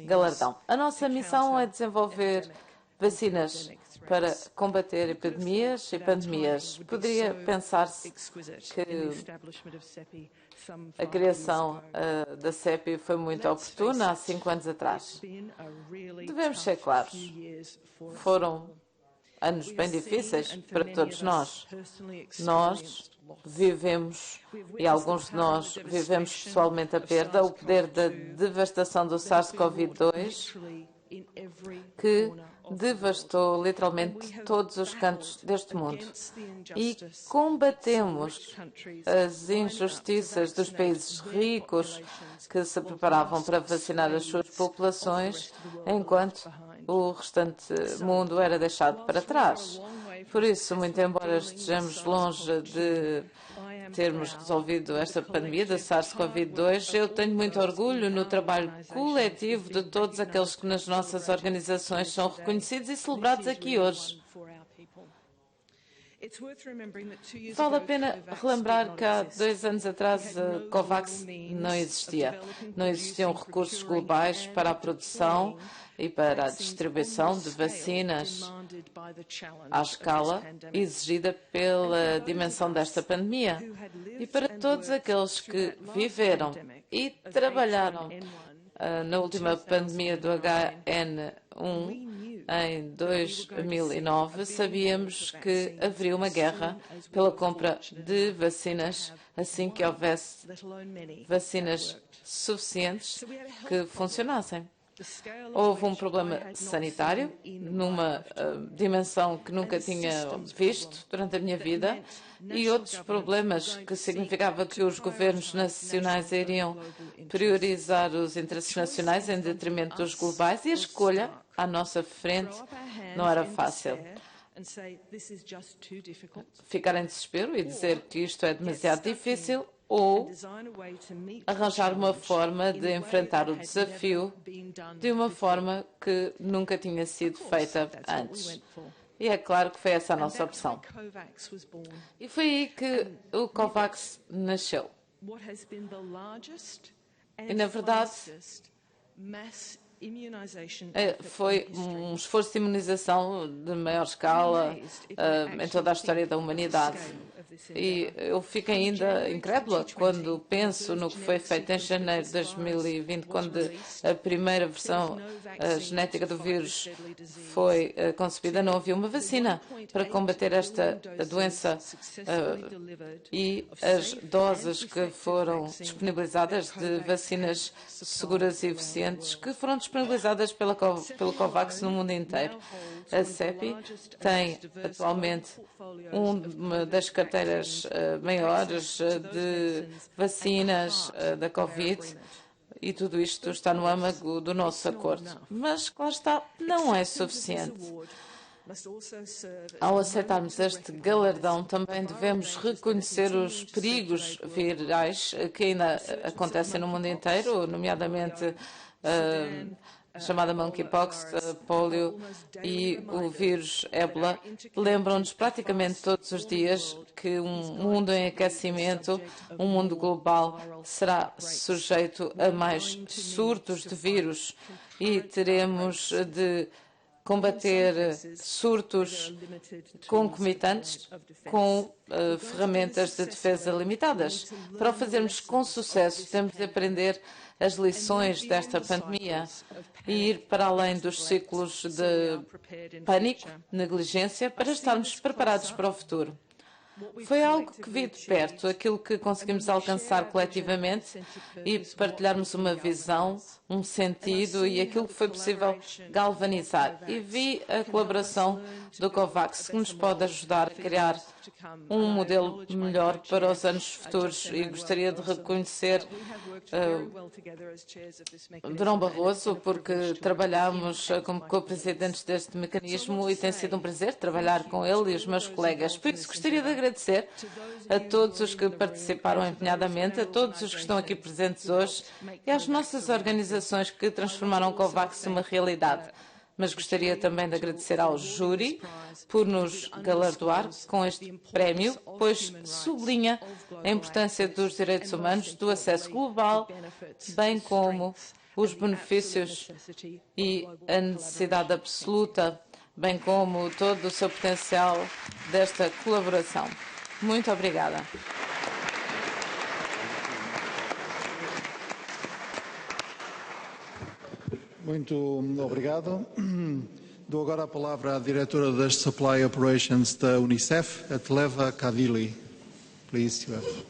galardão. A nossa missão é desenvolver vacinas para combater epidemias e pandemias. Poderia pensar-se que a criação da CEPI foi muito oportuna há 5 anos atrás. Devemos ser claros. Foram anos bem difíceis para todos nós. Nós vivemos, e alguns de nós vivemos pessoalmente a perda, o poder da devastação do SARS-CoV-2, que devastou literalmente todos os cantos deste mundo. E combatemos as injustiças dos países ricos que se preparavam para vacinar as suas populações, enquanto o restante mundo era deixado para trás. Por isso, muito embora estejamos longe de termos resolvido esta pandemia da SARS-CoV-2, eu tenho muito orgulho no trabalho coletivo de todos aqueles que nas nossas organizações são reconhecidos e celebrados aqui hoje. Vale a pena relembrar que há 2 anos atrás a COVAX não existia. Não existiam recursos globais para a produção e para a distribuição de vacinas à escala exigida pela dimensão desta pandemia. E para todos aqueles que viveram e trabalharam na última pandemia do HN1 em 2009, sabíamos que haveria uma guerra pela compra de vacinas assim que houvesse vacinas suficientes que funcionassem. Houve um problema sanitário numa dimensão que nunca tinha visto durante a minha vida e outros problemas que significava que os governos nacionais iriam priorizar os interesses nacionais em detrimento dos globais e a escolha à nossa frente não era fácil. Ficar em desespero e dizer que isto é demasiado difícil ou arranjar uma forma de enfrentar o desafio de uma forma que nunca tinha sido feita antes. E é claro que foi essa a nossa opção. E foi aí que o COVAX nasceu. E, na verdade, foi um esforço de imunização de maior escala em toda a história da humanidade. E eu fico ainda incrédula quando penso no que foi feito em janeiro de 2020, quando a primeira versão genética do vírus foi concebida. Não havia uma vacina para combater esta doença e as doses que foram disponibilizadas de vacinas seguras e eficientes que foram disponibilizadas pelo COVAX no mundo inteiro. A CEPI tem atualmente uma das carteiras maiores de vacinas da Covid e tudo isto está no âmago do nosso acordo. Mas, claro está, não é suficiente. Ao aceitarmos este galardão, também devemos reconhecer os perigos virais que ainda acontecem no mundo inteiro, nomeadamente chamada monkeypox, polio e o vírus ébola, lembram-nos praticamente todos os dias que um mundo em aquecimento, um mundo global, será sujeito a mais surtos de vírus e teremos de combater surtos concomitantes com ferramentas de defesa limitadas. Para o fazermos com sucesso, temos de aprender as lições desta pandemia e ir para além dos ciclos de pânico, negligência, para estarmos preparados para o futuro. Foi algo que vi de perto, aquilo que conseguimos alcançar coletivamente e partilharmos uma visão, um sentido e aquilo que foi possível galvanizar. E vi a colaboração do COVAX que nos pode ajudar a criar um modelo melhor para os anos futuros e gostaria de reconhecer Durão Barroso porque trabalhamos como co-presidentes deste mecanismo e tem sido um prazer trabalhar com ele e os meus colegas. Por isso gostaria de agradecer a todos os que participaram empenhadamente, a todos os que estão aqui presentes hoje e às nossas organizações que transformaram o COVAX numa realidade. Mas gostaria também de agradecer ao júri por nos galardoar com este prémio, pois sublinha a importância dos direitos humanos, do acesso global, bem como os benefícios e a necessidade absoluta, bem como todo o seu potencial desta colaboração. Muito obrigada. Muito obrigado. Dou agora a palavra à diretora das Supply Operations da UNICEF, Atleva Kadili. Please, you have.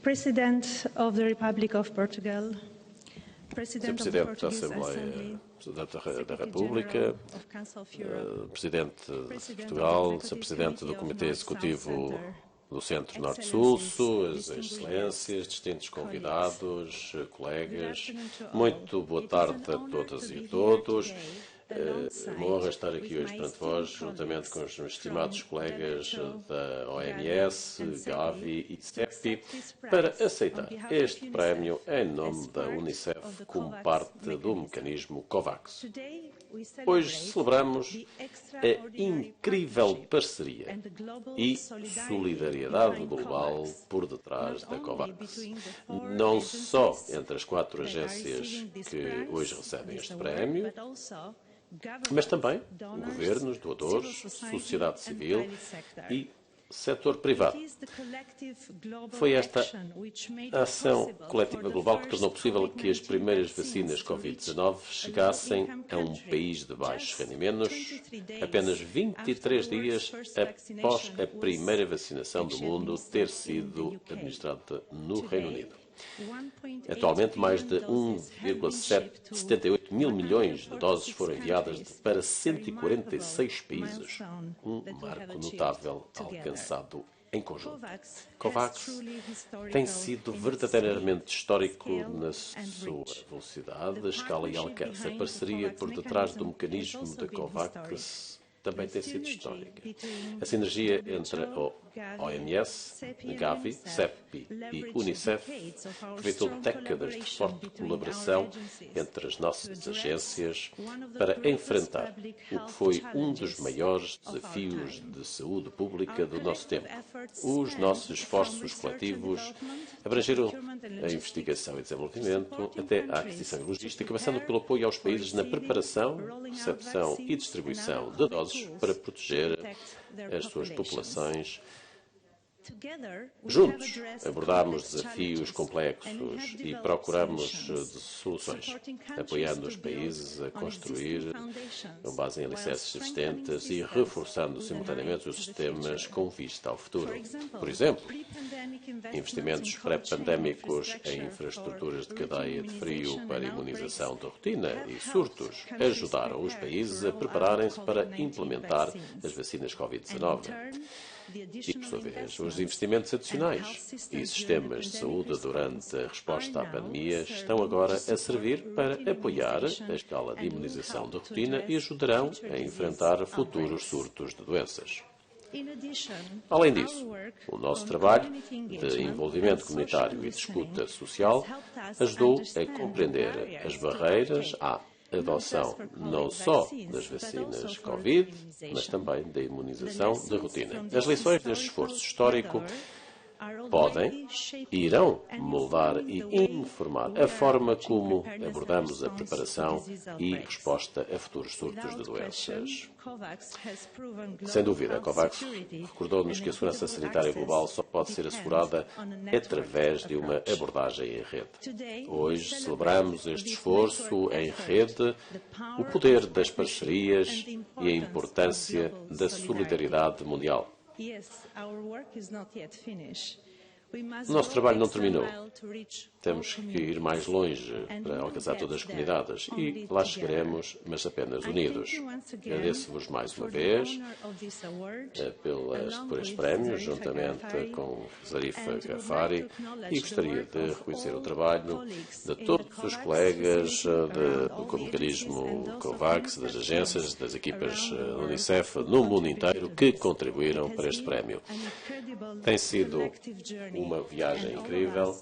President of the Republic of Portugal, Sr. Presidente da Assembleia da República, Presidente de Portugal, Sr. Presidente do Comitê Executivo do Centro Norte-Sul, Suas Excelências, distintos convidados, colegas, muito boa tarde a todas e a todos. É uma honra estar aqui hoje perante vós, juntamente com os meus estimados colegas da OMS, Gavi e CEPI, para aceitar este prémio em nome da UNICEF como parte do mecanismo COVAX. Hoje celebramos a incrível parceria e solidariedade global por detrás da COVAX. Não só entre as 4 agências que hoje recebem este prémio, mas também governos, doadores, sociedade civil e setor privado. Foi esta ação coletiva global que tornou possível que as primeiras vacinas Covid-19 chegassem a um país de baixos rendimentos apenas 23 dias após a primeira vacinação do mundo ter sido administrada no Reino Unido. Atualmente, mais de 1,78 mil milhões de doses foram enviadas para 146 países, um marco notável alcançado em conjunto. COVAX tem sido verdadeiramente histórico na sua velocidade, escala e alcance. A parceria por detrás do mecanismo da COVAX também tem sido histórica. A sinergia entre a OMS, Gavi, CEPI e Unicef aproveitou décadas de forte colaboração entre as nossas agências para enfrentar o que foi um dos maiores desafios de saúde pública do nosso tempo. Os nossos esforços coletivos abrangeram a investigação e desenvolvimento até a aquisição e logística, passando pelo apoio aos países na preparação, recepção e distribuição de doses para proteger as suas populações. Juntos, abordámos desafios complexos e procuramos soluções, apoiando os países a construir, com base em alicerces existentes e reforçando simultaneamente os sistemas com vista ao futuro. Por exemplo, investimentos pré-pandémicos em infraestruturas de cadeia de frio para imunização de rotina e surtos ajudaram os países a prepararem-se para implementar as vacinas Covid-19. E, por sua vez, os investimentos adicionais e sistemas de saúde durante a resposta à pandemia estão agora a servir para apoiar a escala de imunização de rotina e ajudarão a enfrentar futuros surtos de doenças. Além disso, o nosso trabalho de envolvimento comunitário e de escuta social ajudou a compreender as barreiras à adoção não só das vacinas Covid, mas também da imunização de rotina. As lições deste esforço histórico podem e irão moldar e informar a forma como abordamos a preparação e resposta a futuros surtos de doenças. Sem dúvida, a COVAX recordou-nos que a segurança sanitária global só pode ser assegurada através de uma abordagem em rede. Hoje celebramos este esforço em rede, o poder das parcerias e a importância da solidariedade mundial. O nosso trabalho não terminou. Temos que ir mais longe para alcançar todas as comunidades e lá chegaremos, mas apenas unidos. Agradeço-vos mais uma vez por este prémio, juntamente com Zarifa Ghaffari, e gostaria de reconhecer o trabalho de todos os colegas do mecanismo COVAX, das agências, das equipas Unicef no mundo inteiro que contribuíram para este prémio. Tem sido uma viagem incrível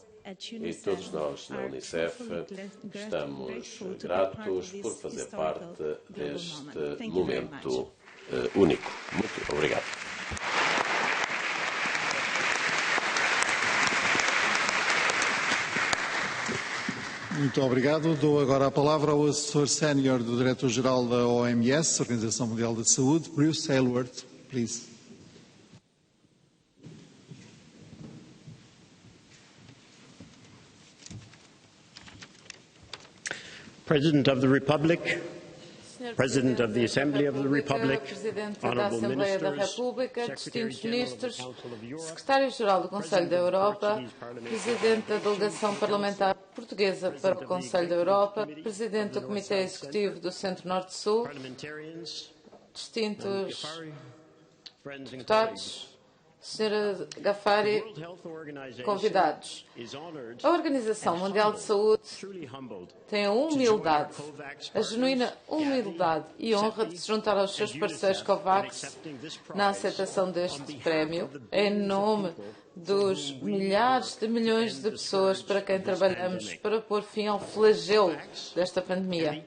e todos nós na Unicef estamos gratos por fazer parte deste momento único. Muito obrigado. Muito obrigado. Dou agora a palavra ao assessor sénior do Diretor-Geral da OMS, Organização Mundial da Saúde, Bruce Aylward, please. President of the Republic, President of the Assembly of the Republic, Presidente da Assembleia da República, distintos ministros, Secretário-Geral do Conselho da Europa, Presidente da Delegação Parlamentar Portuguesa para o Conselho da Europa, Presidente do Comitê Executivo do Centro-Norte-Sul, distintos deputados, Sra. Ghaffari, convidados. A Organização Mundial de Saúde tem a humildade, a genuína humildade e honra de se juntar aos seus parceiros COVAX na aceitação deste prémio, em nome dos milhares de milhões de pessoas para quem trabalhamos para pôr fim ao flagelo desta pandemia.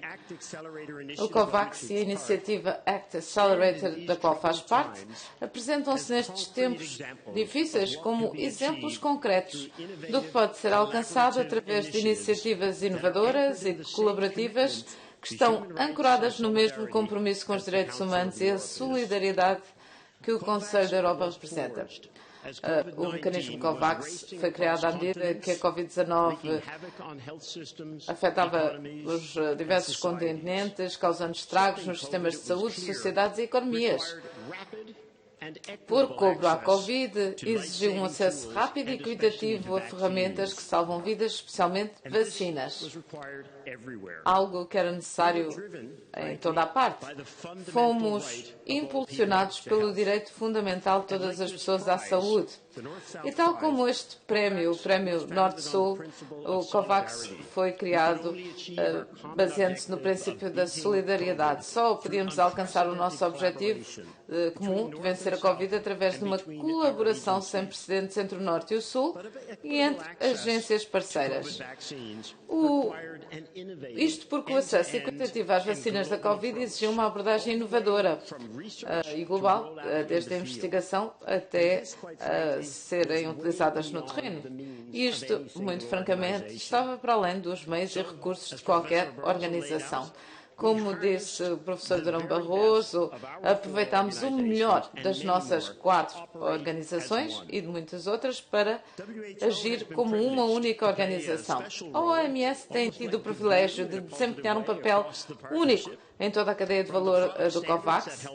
O COVAX e a iniciativa Act Accelerator, da qual faz parte, apresentam-se nestes tempos difíceis como exemplos concretos do que pode ser alcançado através de iniciativas inovadoras e colaborativas que estão ancoradas no mesmo compromisso com os direitos humanos e a solidariedade que o Conselho da Europa representa. O mecanismo COVAX foi criado à medida que a Covid-19 afetava os diversos continentes, causando estragos nos sistemas de saúde, sociedades e economias. Por cobro à Covid, exigiu um acesso rápido e equitativo a ferramentas que salvam vidas, especialmente vacinas. Algo que era necessário em toda a parte. Fomos impulsionados pelo direito fundamental de todas as pessoas à saúde. E tal como este prémio, o Prémio Norte-Sul, o COVAX foi criado baseando-se no princípio da solidariedade. Só podíamos alcançar o nosso objetivo comum de vencer a Covid através de uma colaboração sem precedentes entre o Norte e o Sul e entre agências parceiras. Isto porque o acesso equitativo às vacinas da Covid exigiu uma abordagem inovadora e global, desde a investigação até serem utilizadas no terreno. Isto, muito francamente, estava para além dos meios e recursos de qualquer organização. Como disse o professor Durão Barroso, aproveitámos o melhor das nossas 4 organizações e de muitas outras para agir como uma única organização. A OMS tem tido o privilégio de desempenhar um papel único em toda a cadeia de valor do COVAX,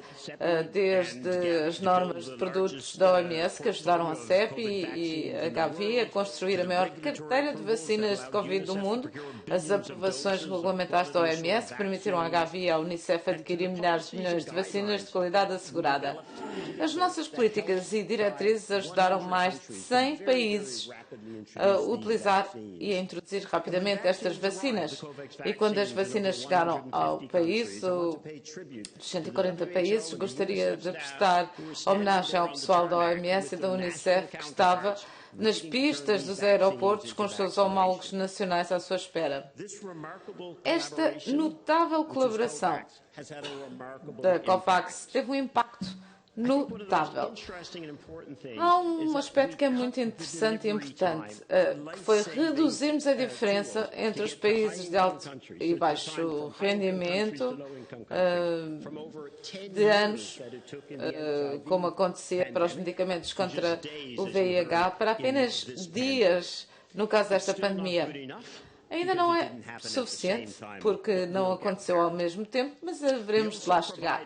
desde as normas de produtos da OMS, que ajudaram a CEP e a Gavi a construir a maior carteira de vacinas de Covid do mundo, as aprovações regulamentares da OMS permitiram à Gavi e à Unicef adquirir milhares de milhões de vacinas de qualidade assegurada. As nossas políticas e diretrizes ajudaram mais de 100 países a utilizar e a introduzir rapidamente estas vacinas. E quando as vacinas chegaram ao país, dos 140 países, gostaria de prestar homenagem ao pessoal da OMS e da Unicef que estava nas pistas dos aeroportos com os seus homólogos nacionais à sua espera. Esta notável colaboração da COVAX teve um impacto notável. Há um aspecto que é muito interessante e importante, que foi reduzirmos a diferença entre os países de alto e baixo rendimento de anos, como acontecia para os medicamentos contra o VIH, para apenas dias no caso desta pandemia. Ainda não é suficiente, porque não aconteceu ao mesmo tempo, mas haveremos de lá chegar.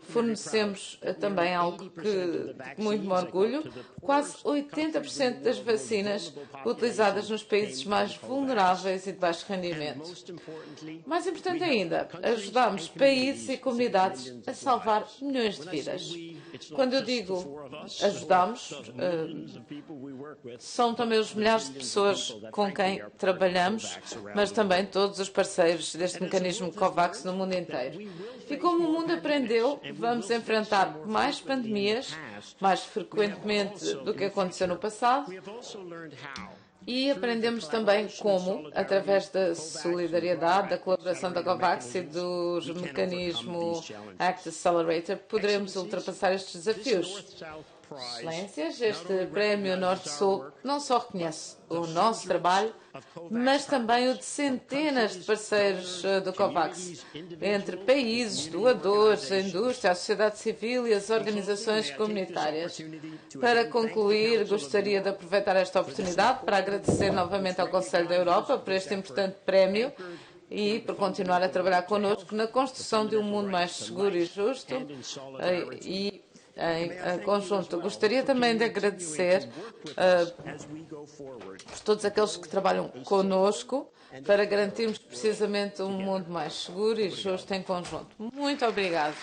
Fornecemos também algo que muito me orgulho, quase 80% das vacinas utilizadas nos países mais vulneráveis e de baixo rendimento. Mais importante ainda, ajudamos países e comunidades a salvar milhões de vidas. Quando eu digo ajudamos, são também os milhares de pessoas com quem trabalhamos, mas também todos os parceiros deste mecanismo COVAX no mundo inteiro. E como o mundo aprendeu, vamos enfrentar mais pandemias, mais frequentemente do que aconteceu no passado, e aprendemos também como, através da solidariedade, da colaboração da COVAX e do mecanismo Act Accelerator, poderemos ultrapassar estes desafios. Excelências, este Prémio Norte-Sul não só reconhece o nosso trabalho, mas também o de centenas de parceiros do COVAX, entre países, doadores, a indústria, a sociedade civil e as organizações comunitárias. Para concluir, gostaria de aproveitar esta oportunidade para agradecer novamente ao Conselho da Europa por este importante prémio e por continuar a trabalhar connosco na construção de um mundo mais seguro e justo e em conjunto. Gostaria também de agradecer por todos aqueles que trabalham conosco para garantirmos precisamente um mundo mais seguro e justo em conjunto. Muito obrigado.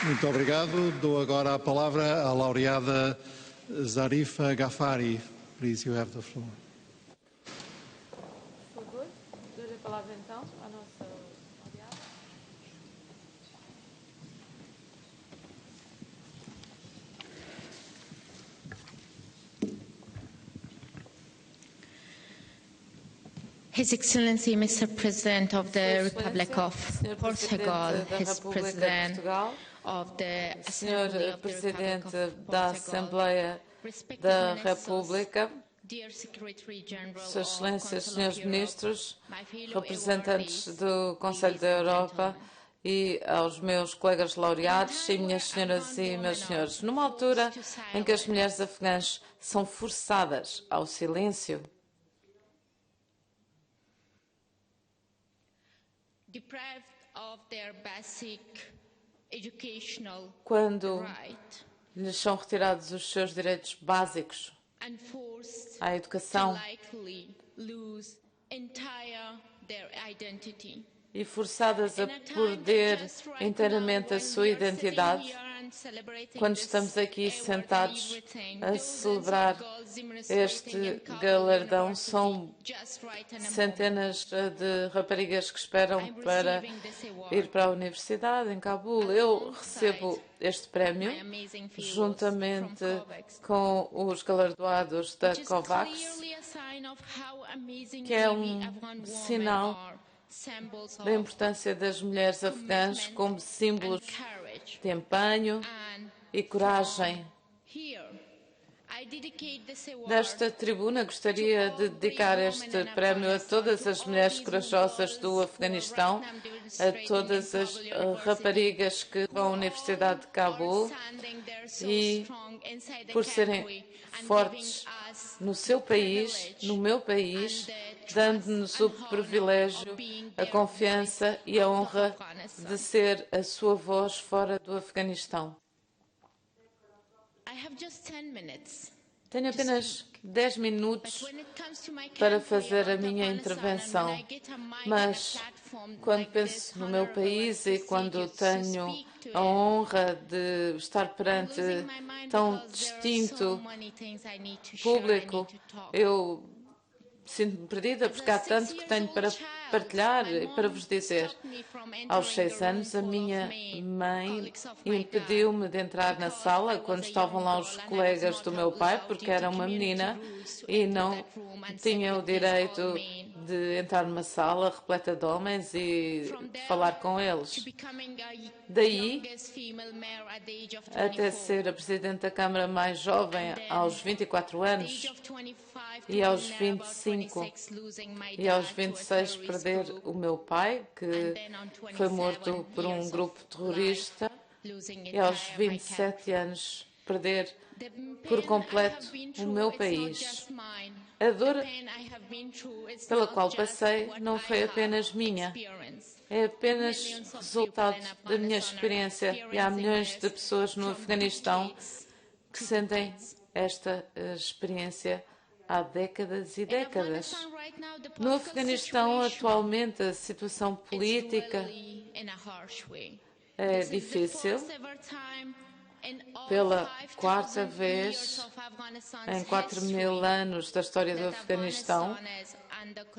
Muito obrigado. Dou agora a palavra à laureada Zarifa Ghaffari. Please, you have the floor. Por favor, dou-lhe a palavra então à nossa laureada. His Excellency, Mr. President of the Republic of Portugal, His President of the Senhor Presidente da Assembleia da República, Suas Excelências, Senhores Ministros, representantes do Conselho da Europa e aos meus colegas laureados e minhas senhoras e meus senhores, numa altura em que as mulheres afegãs são forçadas ao silêncio, quando lhes são retirados os seus direitos básicos à educação e forçadas a perder inteiramente a sua identidade, quando estamos aqui sentados a celebrar este galardão, são centenas de raparigas que esperam para ir para a universidade em Cabul. Eu recebo este prémio juntamente com os galardoados da COVAX, que é um sinal da importância das mulheres afegãs como símbolos de empenho e coragem. Desta tribuna, gostaria de dedicar este prémio a todas as mulheres corajosas do Afeganistão, a todas as raparigas que vão à Universidade de Cabul e por serem fortes no seu país, no meu país, dando-nos o privilégio, a confiança e a honra de ser a sua voz fora do Afeganistão. Tenho apenas 10 minutos para fazer a minha intervenção, mas quando penso no meu país e quando tenho a honra de estar perante tão distinto público, eu sinto-me perdida porque há tanto que tenho para partilhar e para vos dizer. Aos 6 anos, a minha mãe impediu-me de entrar na sala quando estavam lá os colegas do meu pai, porque era uma menina e não tinha o direito de entrar numa sala repleta de homens e falar com eles. Daí, até ser a Presidente da Câmara mais jovem aos 24 anos e aos 25 e aos 26 perder o meu pai, que foi morto por um grupo terrorista, e aos 27 anos perder por completo o meu país. A dor pela qual passei não foi apenas minha, é apenas resultado da minha experiência, e há milhões de pessoas no Afeganistão que sentem esta experiência há décadas e décadas. No Afeganistão, atualmente, a situação política é difícil. Pela quarta vez em 4.000 anos da história do Afeganistão,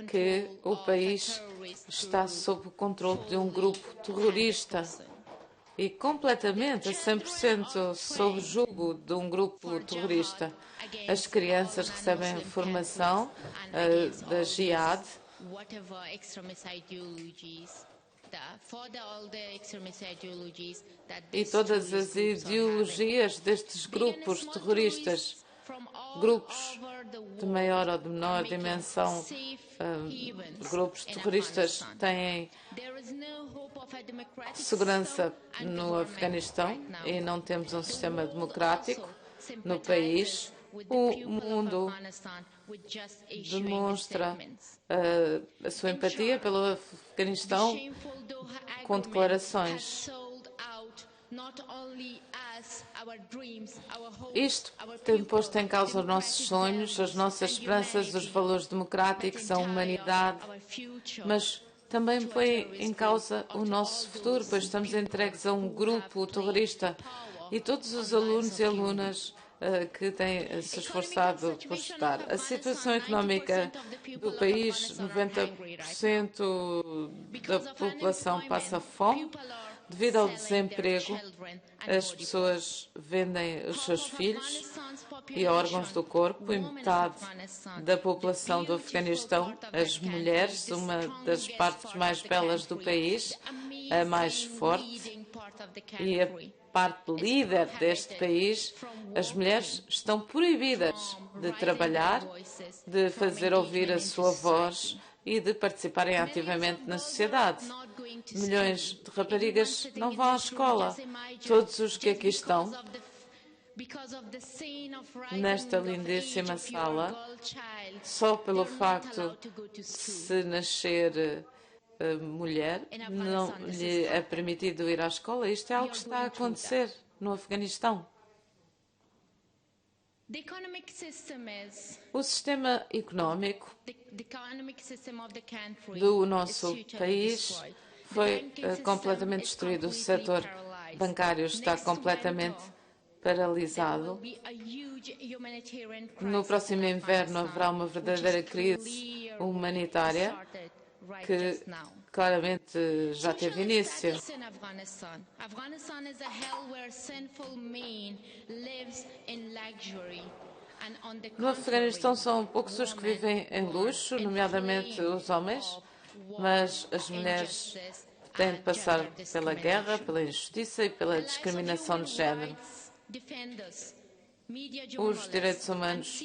que o país está sob o controle de um grupo terrorista e completamente, a 100%, sob o jugo de um grupo terrorista. As crianças recebem formação da Jihad e todas as ideologias destes grupos terroristas, grupos de maior ou de menor dimensão, grupos terroristas têm segurança no Afeganistão e não temos um sistema democrático no país. O mundo demonstra a sua empatia pelo Afeganistão com declarações. Isto tem posto em causa os nossos sonhos, as nossas esperanças, os valores democráticos, a humanidade, mas também põe em causa o nosso futuro, pois estamos entregues a um grupo terrorista e todos os alunos e alunas que têm se esforçado por estudar. A situação económica do país, 90% da população passa fome. Devido ao desemprego, as pessoas vendem os seus filhos e órgãos do corpo, e metade da população do Afeganistão, as mulheres, uma das partes mais belas do país, a mais forte, e a parte líder deste país, as mulheres estão proibidas de trabalhar, de fazer ouvir a sua voz e de participarem ativamente na sociedade. Milhões de raparigas não vão à escola. Todos os que aqui estão, nesta lindíssima sala, só pelo facto de se nascer mulher, não lhe é permitido ir à escola. Isto é algo que está a acontecer no Afeganistão. O sistema económico do nosso país foi completamente destruído. O setor bancário está completamente paralisado. No próximo inverno haverá uma verdadeira crise humanitária que claramente já teve início. No Afeganistão são poucos os que vivem em luxo, nomeadamente os homens, mas as mulheres têm de passar pela guerra, pela injustiça e pela discriminação de género. Os direitos humanos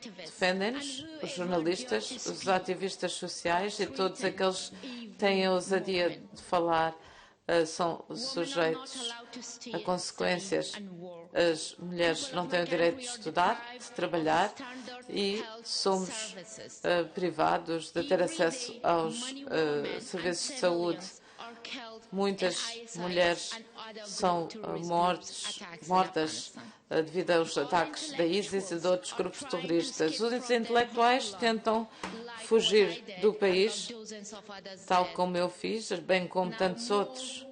defendem-nos, os jornalistas, os ativistas sociais e todos aqueles que têm a ousadia de falar são sujeitos a consequências. As mulheres não têm o direito de estudar, de trabalhar e somos privados de ter acesso aos serviços de saúde. Muitas mulheres são mortas devido aos ataques da ISIS e de outros grupos terroristas. Os intelectuais tentam fugir do país, tal como eu fiz, bem como tantos outros.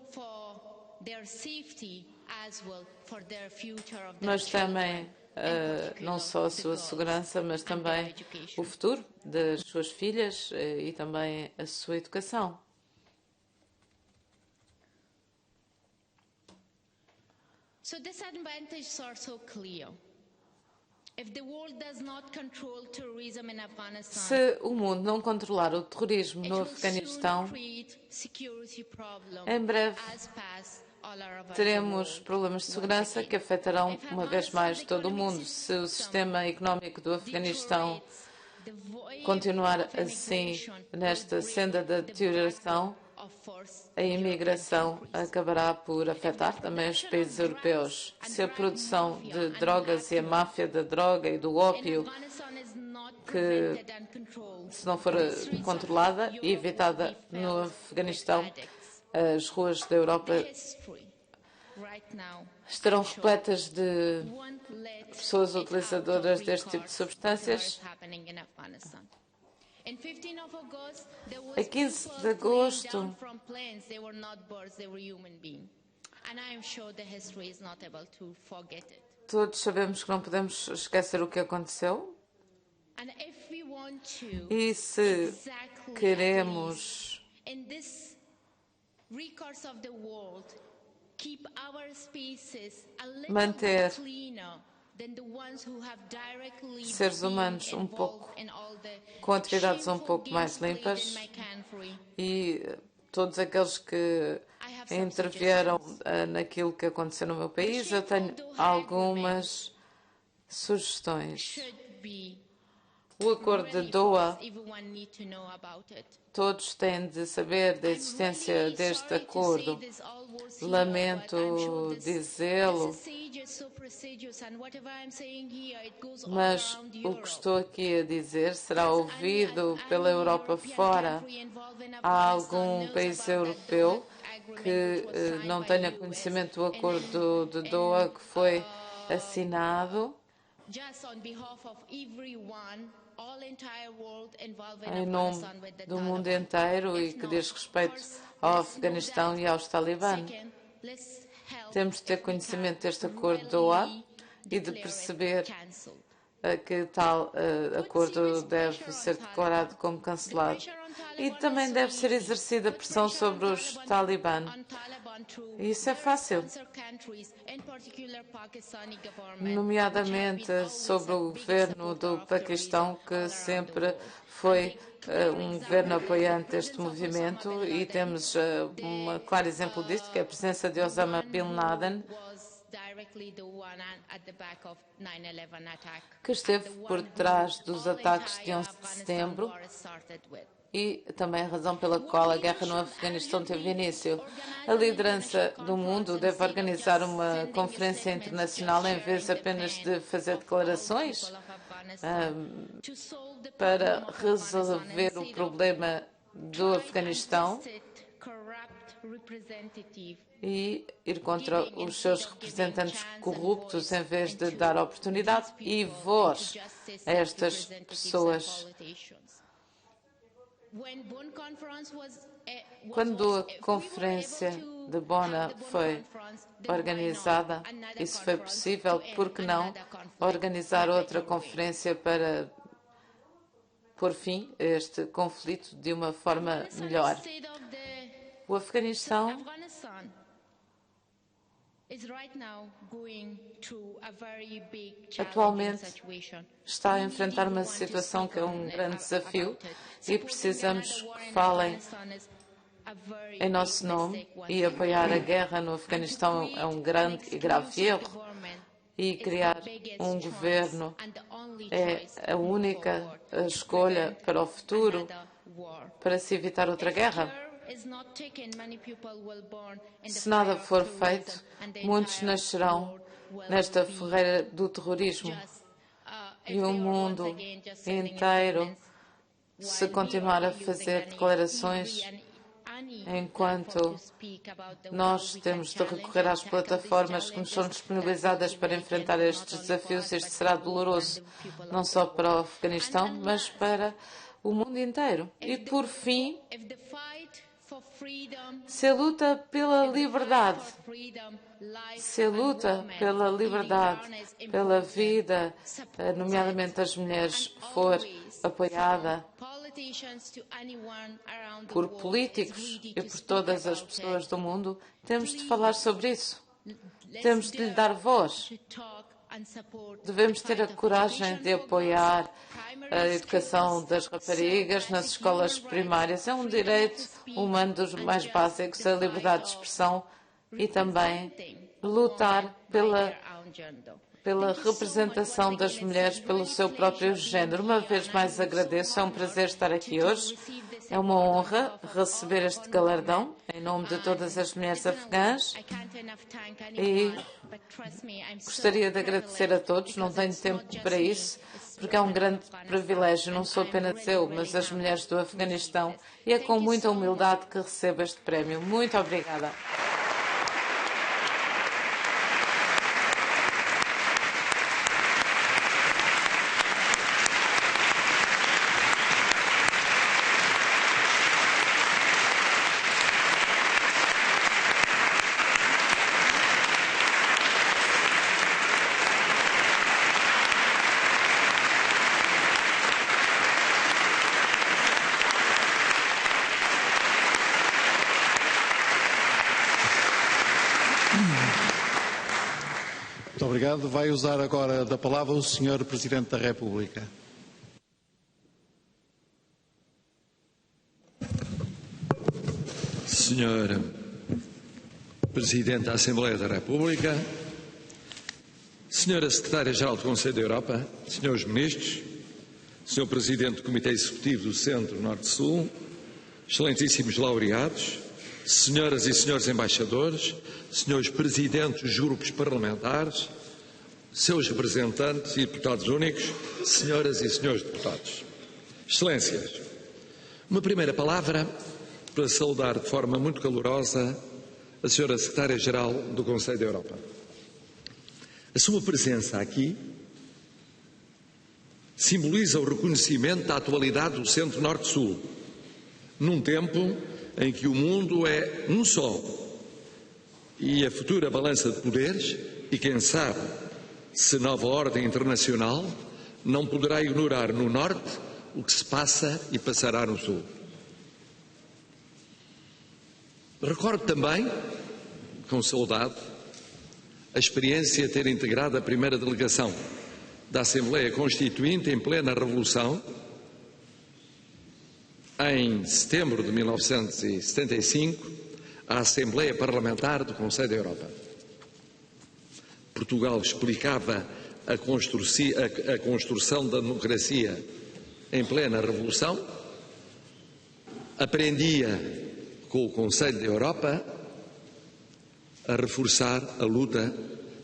Mas também, não só a sua segurança, mas também o futuro das suas filhas e também a sua educação. Se o mundo não controlar o terrorismo no Afeganistão, em breve teremos problemas de segurança que afetarão uma vez mais todo o mundo. Se o sistema económico do Afeganistão continuar assim nesta senda da deterioração, a imigração acabará por afetar também os países europeus. Se a produção de drogas e a máfia da droga e do ópio, que se não for controlada e evitada no Afeganistão, as ruas da Europa estarão repletas de pessoas utilizadoras deste tipo de substâncias. A 15 de agosto, todos sabemos que não podemos esquecer o que aconteceu. E se queremos manter seres humanos um pouco com atividades um pouco mais limpas e todos aqueles que intervieram naquilo que aconteceu no meu país, eu tenho algumas sugestões. O acordo de Doha, todos têm de saber da existência deste acordo. Lamento dizê-lo, mas o que estou aqui a dizer será ouvido pela Europa fora. Há algum país europeu que não tenha conhecimento do acordo de Doha que foi assinado em nome do mundo inteiro e que diz respeito ao Afeganistão e aos Talibã. Temos de ter conhecimento deste acordo de Doha e de perceber que tal acordo deve ser declarado como cancelado. E também deve ser exercida pressão sobre os Talibã. Isso é fácil, nomeadamente sobre o governo do Paquistão, que sempre foi um governo apoiante deste movimento, e temos um claro exemplo disto, que é a presença de Osama Bin Laden, que esteve por trás dos ataques de 11 de setembro e também a razão pela qual a guerra no Afeganistão teve início. A liderança do mundo deve organizar uma conferência internacional em vez apenas de fazer declarações para resolver o problema do Afeganistão e ir contra os seus representantes corruptos em vez de dar oportunidade e voz a estas pessoas. Quando a conferência de Bona foi organizada, isso foi possível, por que não organizar outra conferência para pôr fim a este conflito de uma forma melhor? O Afeganistão atualmente está a enfrentar uma situação que é um grande desafio e precisamos que falem em nosso nome, e apoiar a guerra no Afeganistão é um grande e grave erro, e criar um governo é a única escolha para o futuro para se evitar outra guerra. Se nada for feito, muitos nascerão nesta fogueira do terrorismo, e o mundo inteiro, se continuar a fazer declarações enquanto nós temos de recorrer às plataformas que nos são disponibilizadas para enfrentar estes desafios, isto será doloroso, não só para o Afeganistão, mas para o mundo inteiro. E, por fim, se a luta pela liberdade, pela vida, nomeadamente das mulheres, for apoiada por políticos e por todas as pessoas do mundo, temos de falar sobre isso. Temos de lhe dar voz. Devemos ter a coragem de apoiar a educação das raparigas nas escolas primárias. É um direito humano dos mais básicos, a liberdade de expressão, e também lutar pela representação das mulheres pelo seu próprio género. Uma vez mais agradeço, é um prazer estar aqui hoje. É uma honra receber este galardão em nome de todas as mulheres afegãs, e gostaria de agradecer a todos. Não tenho tempo para isso, porque é um grande privilégio, não sou apenas eu, mas as mulheres do Afeganistão, e é com muita humildade que recebo este prémio. Muito obrigada. Muito obrigado. Vai usar agora da palavra o Sr. Presidente da República. Sr. Presidente da Assembleia da República, Sra. Secretária-Geral do Conselho da Europa, Srs. Ministros, Sr. Presidente do Comitê Executivo do Centro Norte-Sul, Excelentíssimos laureados, Senhoras e Senhores Embaixadores, Senhores Presidentes dos grupos parlamentares, seus representantes e deputados únicos, Senhoras e Senhores Deputados. Excelências, uma primeira palavra para saudar de forma muito calorosa a Sra. Secretária-Geral do Conselho da Europa. A sua presença aqui simboliza o reconhecimento da atualidade do Centro Norte-Sul, num tempo em que o mundo é um só e a futura balança de poderes, e quem sabe se nova ordem internacional não poderá ignorar no Norte o que se passa e passará no Sul. Recordo também, com saudade, a experiência de ter integrado a primeira delegação da Assembleia Constituinte em plena Revolução, em setembro de 1975, à Assembleia Parlamentar do Conselho da Europa. Portugal explicava a construção da democracia em plena Revolução, aprendia com o Conselho da Europa a reforçar a luta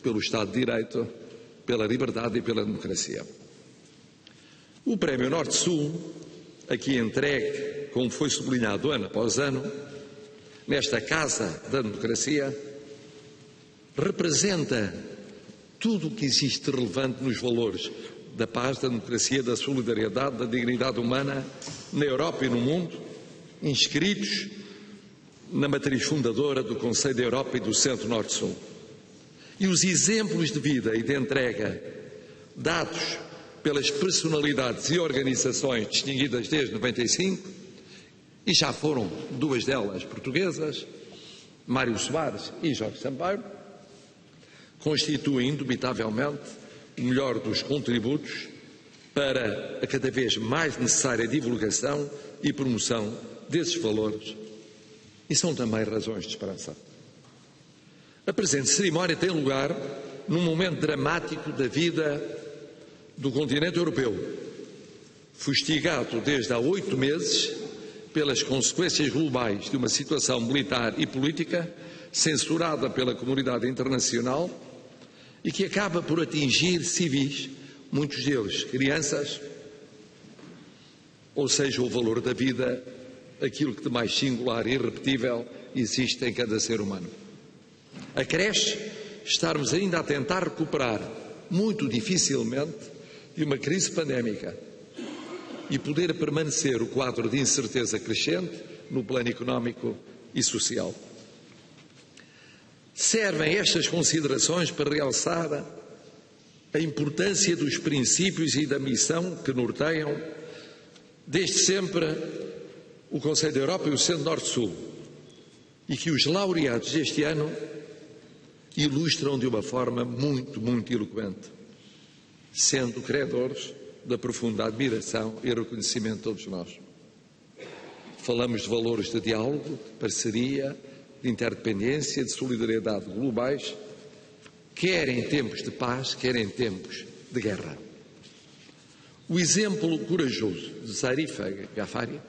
pelo Estado de Direito, pela liberdade e pela democracia. O Prémio Norte-Sul, aqui entregue, como foi sublinhado ano após ano, nesta Casa da Democracia, representa tudo o que existe relevante nos valores da paz, da democracia, da solidariedade, da dignidade humana na Europa e no mundo, inscritos na matriz fundadora do Conselho da Europa e do Centro Norte-Sul. E os exemplos de vida e de entrega dados pelas personalidades e organizações distinguidas desde 95, e já foram duas delas portuguesas, Mário Soares e Jorge Sampaio, constituem indubitavelmente o melhor dos contributos para a cada vez mais necessária divulgação e promoção desses valores, e são também razões de esperança. A presente cerimónia tem lugar num momento dramático da vida do continente europeu, fustigado desde há 8 meses pelas consequências globais de uma situação militar e política censurada pela comunidade internacional e que acaba por atingir civis, muitos deles crianças, ou seja, o valor da vida, aquilo que de mais singular e irrepetível existe em cada ser humano. Acresce estarmos ainda a tentar recuperar, muito dificilmente, de uma crise pandémica e poder permanecer o quadro de incerteza crescente no plano económico e social. Servem estas considerações para realçar a importância dos princípios e da missão que norteiam desde sempre o Conselho da Europa e o Centro Norte-Sul, e que os laureados deste ano ilustram de uma forma muito eloquente, sendo credores da profunda admiração e reconhecimento de todos nós. Falamos de valores de diálogo, de parceria, de interdependência, de solidariedade globais, quer em tempos de paz, quer em tempos de guerra. O exemplo corajoso de Zarif Ghafari,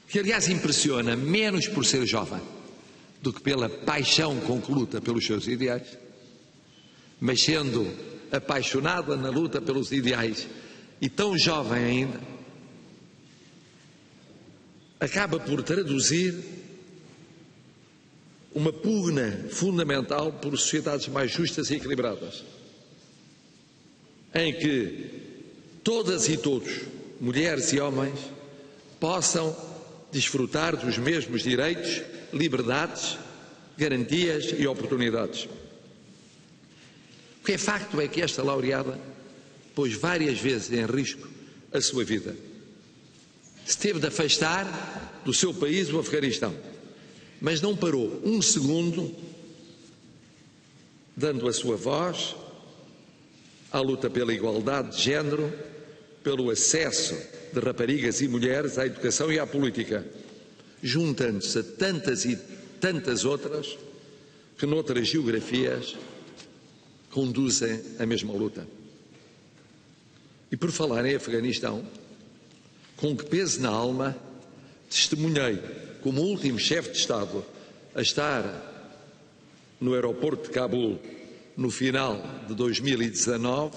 que aliás impressiona menos por ser jovem do que pela paixão com que luta pelos seus ideais, mas sendo apaixonada na luta pelos ideais e tão jovem ainda, acaba por traduzir uma pugna fundamental por sociedades mais justas e equilibradas, em que todas e todos, mulheres e homens, possam desfrutar dos mesmos direitos, liberdades, garantias e oportunidades. O que é facto é que esta laureada pôs várias vezes em risco a sua vida. Se teve de afastar do seu país, o Afeganistão, mas não parou um segundo, dando a sua voz à luta pela igualdade de género, pelo acesso de raparigas e mulheres à educação e à política, juntando-se a tantas e tantas outras que noutras geografias conduzem a mesma luta. E por falar em Afeganistão, com que peso na alma testemunhei como o último chefe de Estado a estar no aeroporto de Cabul no final de 2019,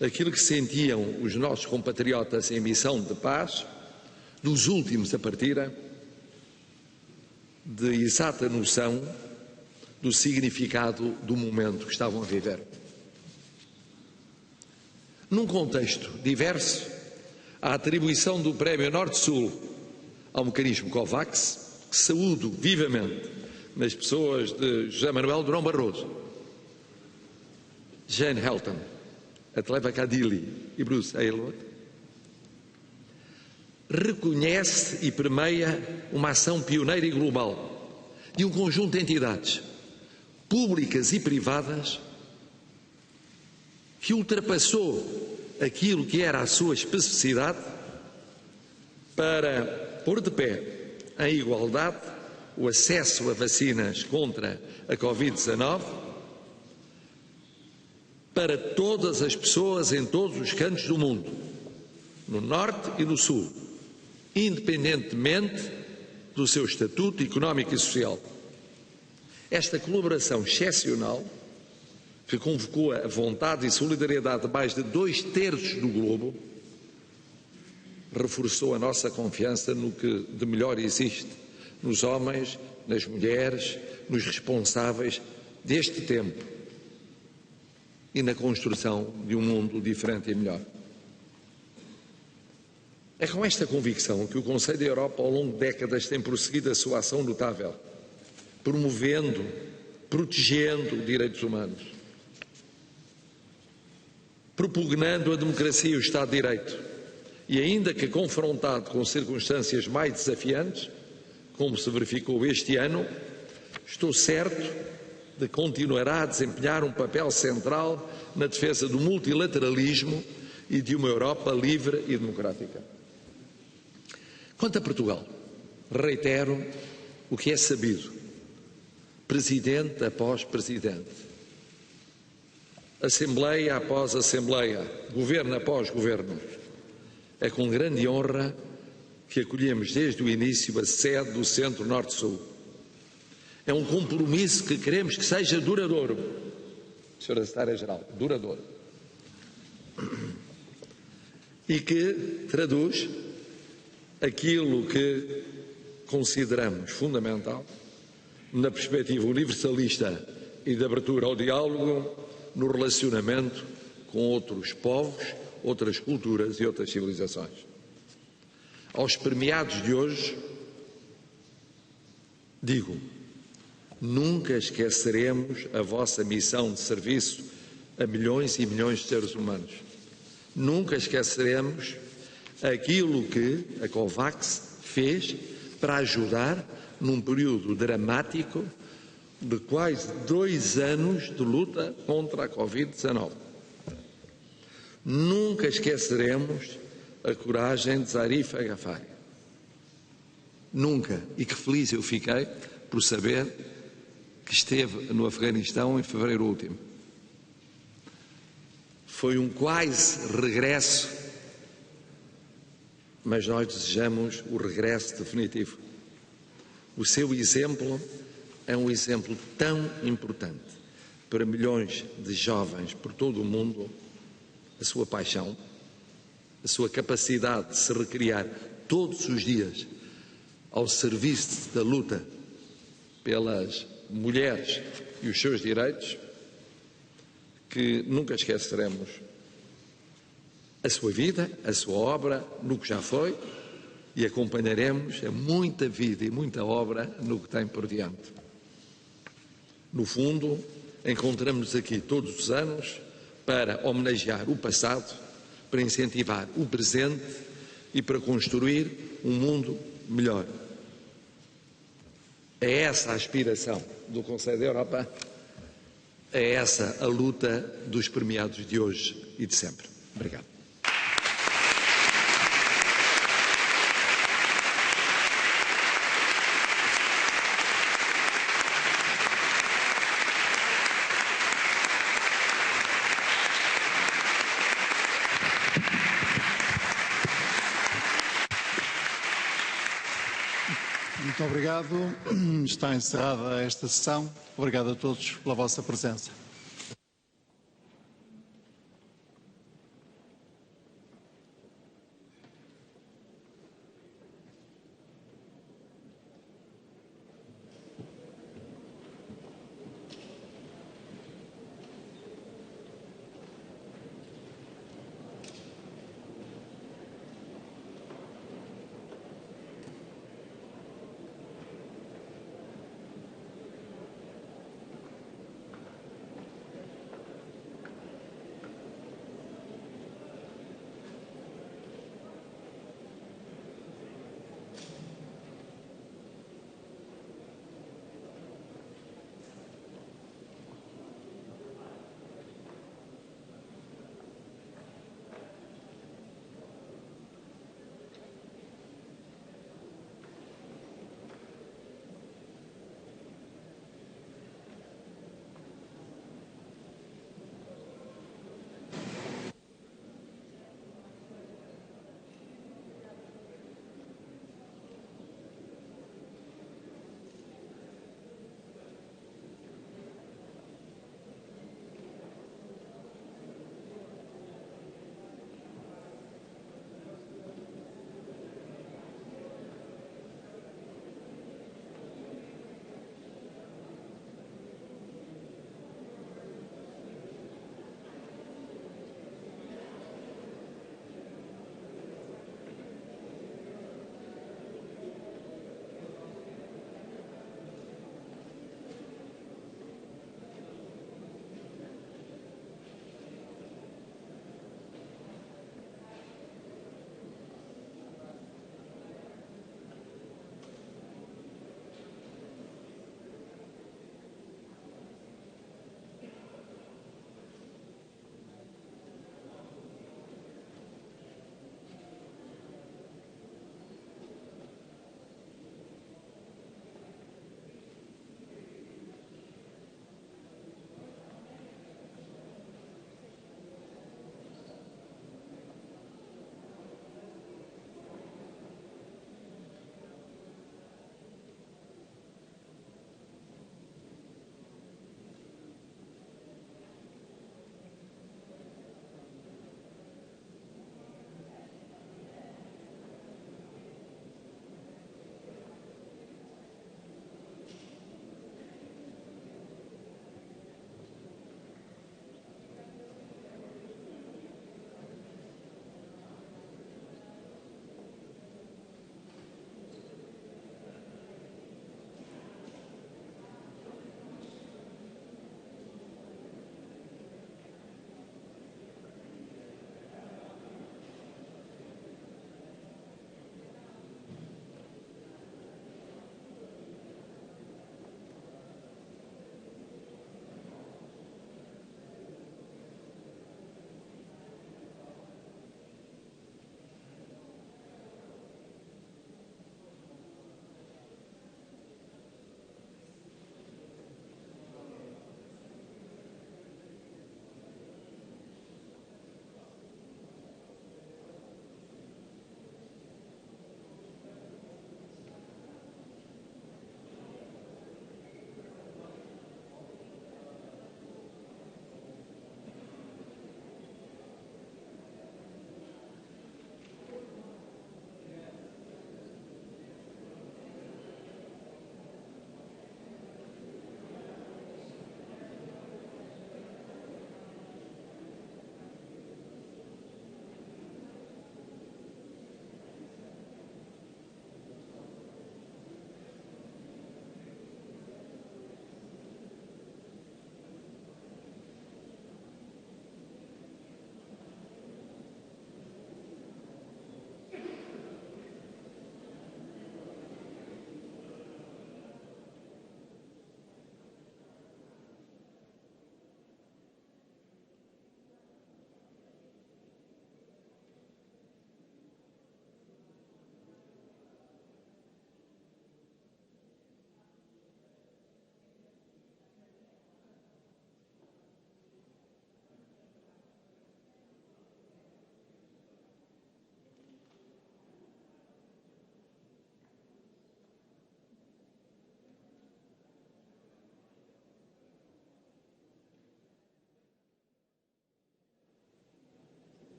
aquilo que sentiam os nossos compatriotas em missão de paz, dos últimos a partirem, de exata noção do significado do momento que estavam a viver. Num contexto diverso, a atribuição do Prémio Norte-Sul ao mecanismo COVAX, que saúdo vivamente nas pessoas de José Manuel Durão Barroso, Jane Helton Atleva Kadili e Bruce Aylward, reconhece e permeia uma ação pioneira e global de um conjunto de entidades públicas e privadas que ultrapassou aquilo que era a sua especificidade para pôr de pé em igualdade o acesso a vacinas contra a Covid-19 para todas as pessoas em todos os cantos do mundo, no Norte e no Sul, independentemente do seu estatuto económico e social. Esta colaboração excepcional, que convocou a vontade e solidariedade de mais de 2/3 do globo, reforçou a nossa confiança no que de melhor existe nos homens, nas mulheres, nos responsáveis deste tempo e na construção de um mundo diferente e melhor. É com esta convicção que o Conselho da Europa, ao longo de décadas, tem prosseguido a sua ação notável, promovendo, protegendo direitos humanos, propugnando a democracia e o Estado de Direito, e ainda que confrontado com circunstâncias mais desafiantes, como se verificou este ano, estou certo de que continuará a desempenhar um papel central na defesa do multilateralismo e de uma Europa livre e democrática. Quanto a Portugal, reitero o que é sabido, presidente após presidente, Assembleia após Assembleia, governo após governo. É com grande honra que acolhemos desde o início a sede do Centro-Norte-Sul. É um compromisso que queremos que seja duradouro. Senhora Secretária-Geral, duradouro. E que traduz aquilo que consideramos fundamental na perspectiva universalista e de abertura ao diálogo no relacionamento com outros povos, outras culturas e outras civilizações. Aos premiados de hoje, digo, nunca esqueceremos a vossa missão de serviço a milhões e milhões de seres humanos. Nunca esqueceremos aquilo que a COVAX fez para ajudar num período dramático de quase 2 anos de luta contra a Covid-19. Nunca esqueceremos a coragem de Zarif Ghafari. Nunca. E que feliz eu fiquei por saber que esteve no Afeganistão em fevereiro último. Foi um quase regresso, mas nós desejamos o regresso definitivo. O seu exemplo é um exemplo tão importante para milhões de jovens por todo o mundo, a sua paixão, a sua capacidade de se recriar todos os dias ao serviço da luta pelas mulheres e os seus direitos, que nunca esqueceremos a sua vida, a sua obra, no que já foi, e acompanharemos a muita vida e muita obra no que tem por diante. No fundo, encontramos-nos aqui todos os anos para homenagear o passado, para incentivar o presente e para construir um mundo melhor. É essa a aspiração do Conselho da Europa, é essa a luta dos premiados de hoje e de sempre. Obrigado. Muito obrigado. Está encerrada esta sessão. Obrigado a todos pela vossa presença.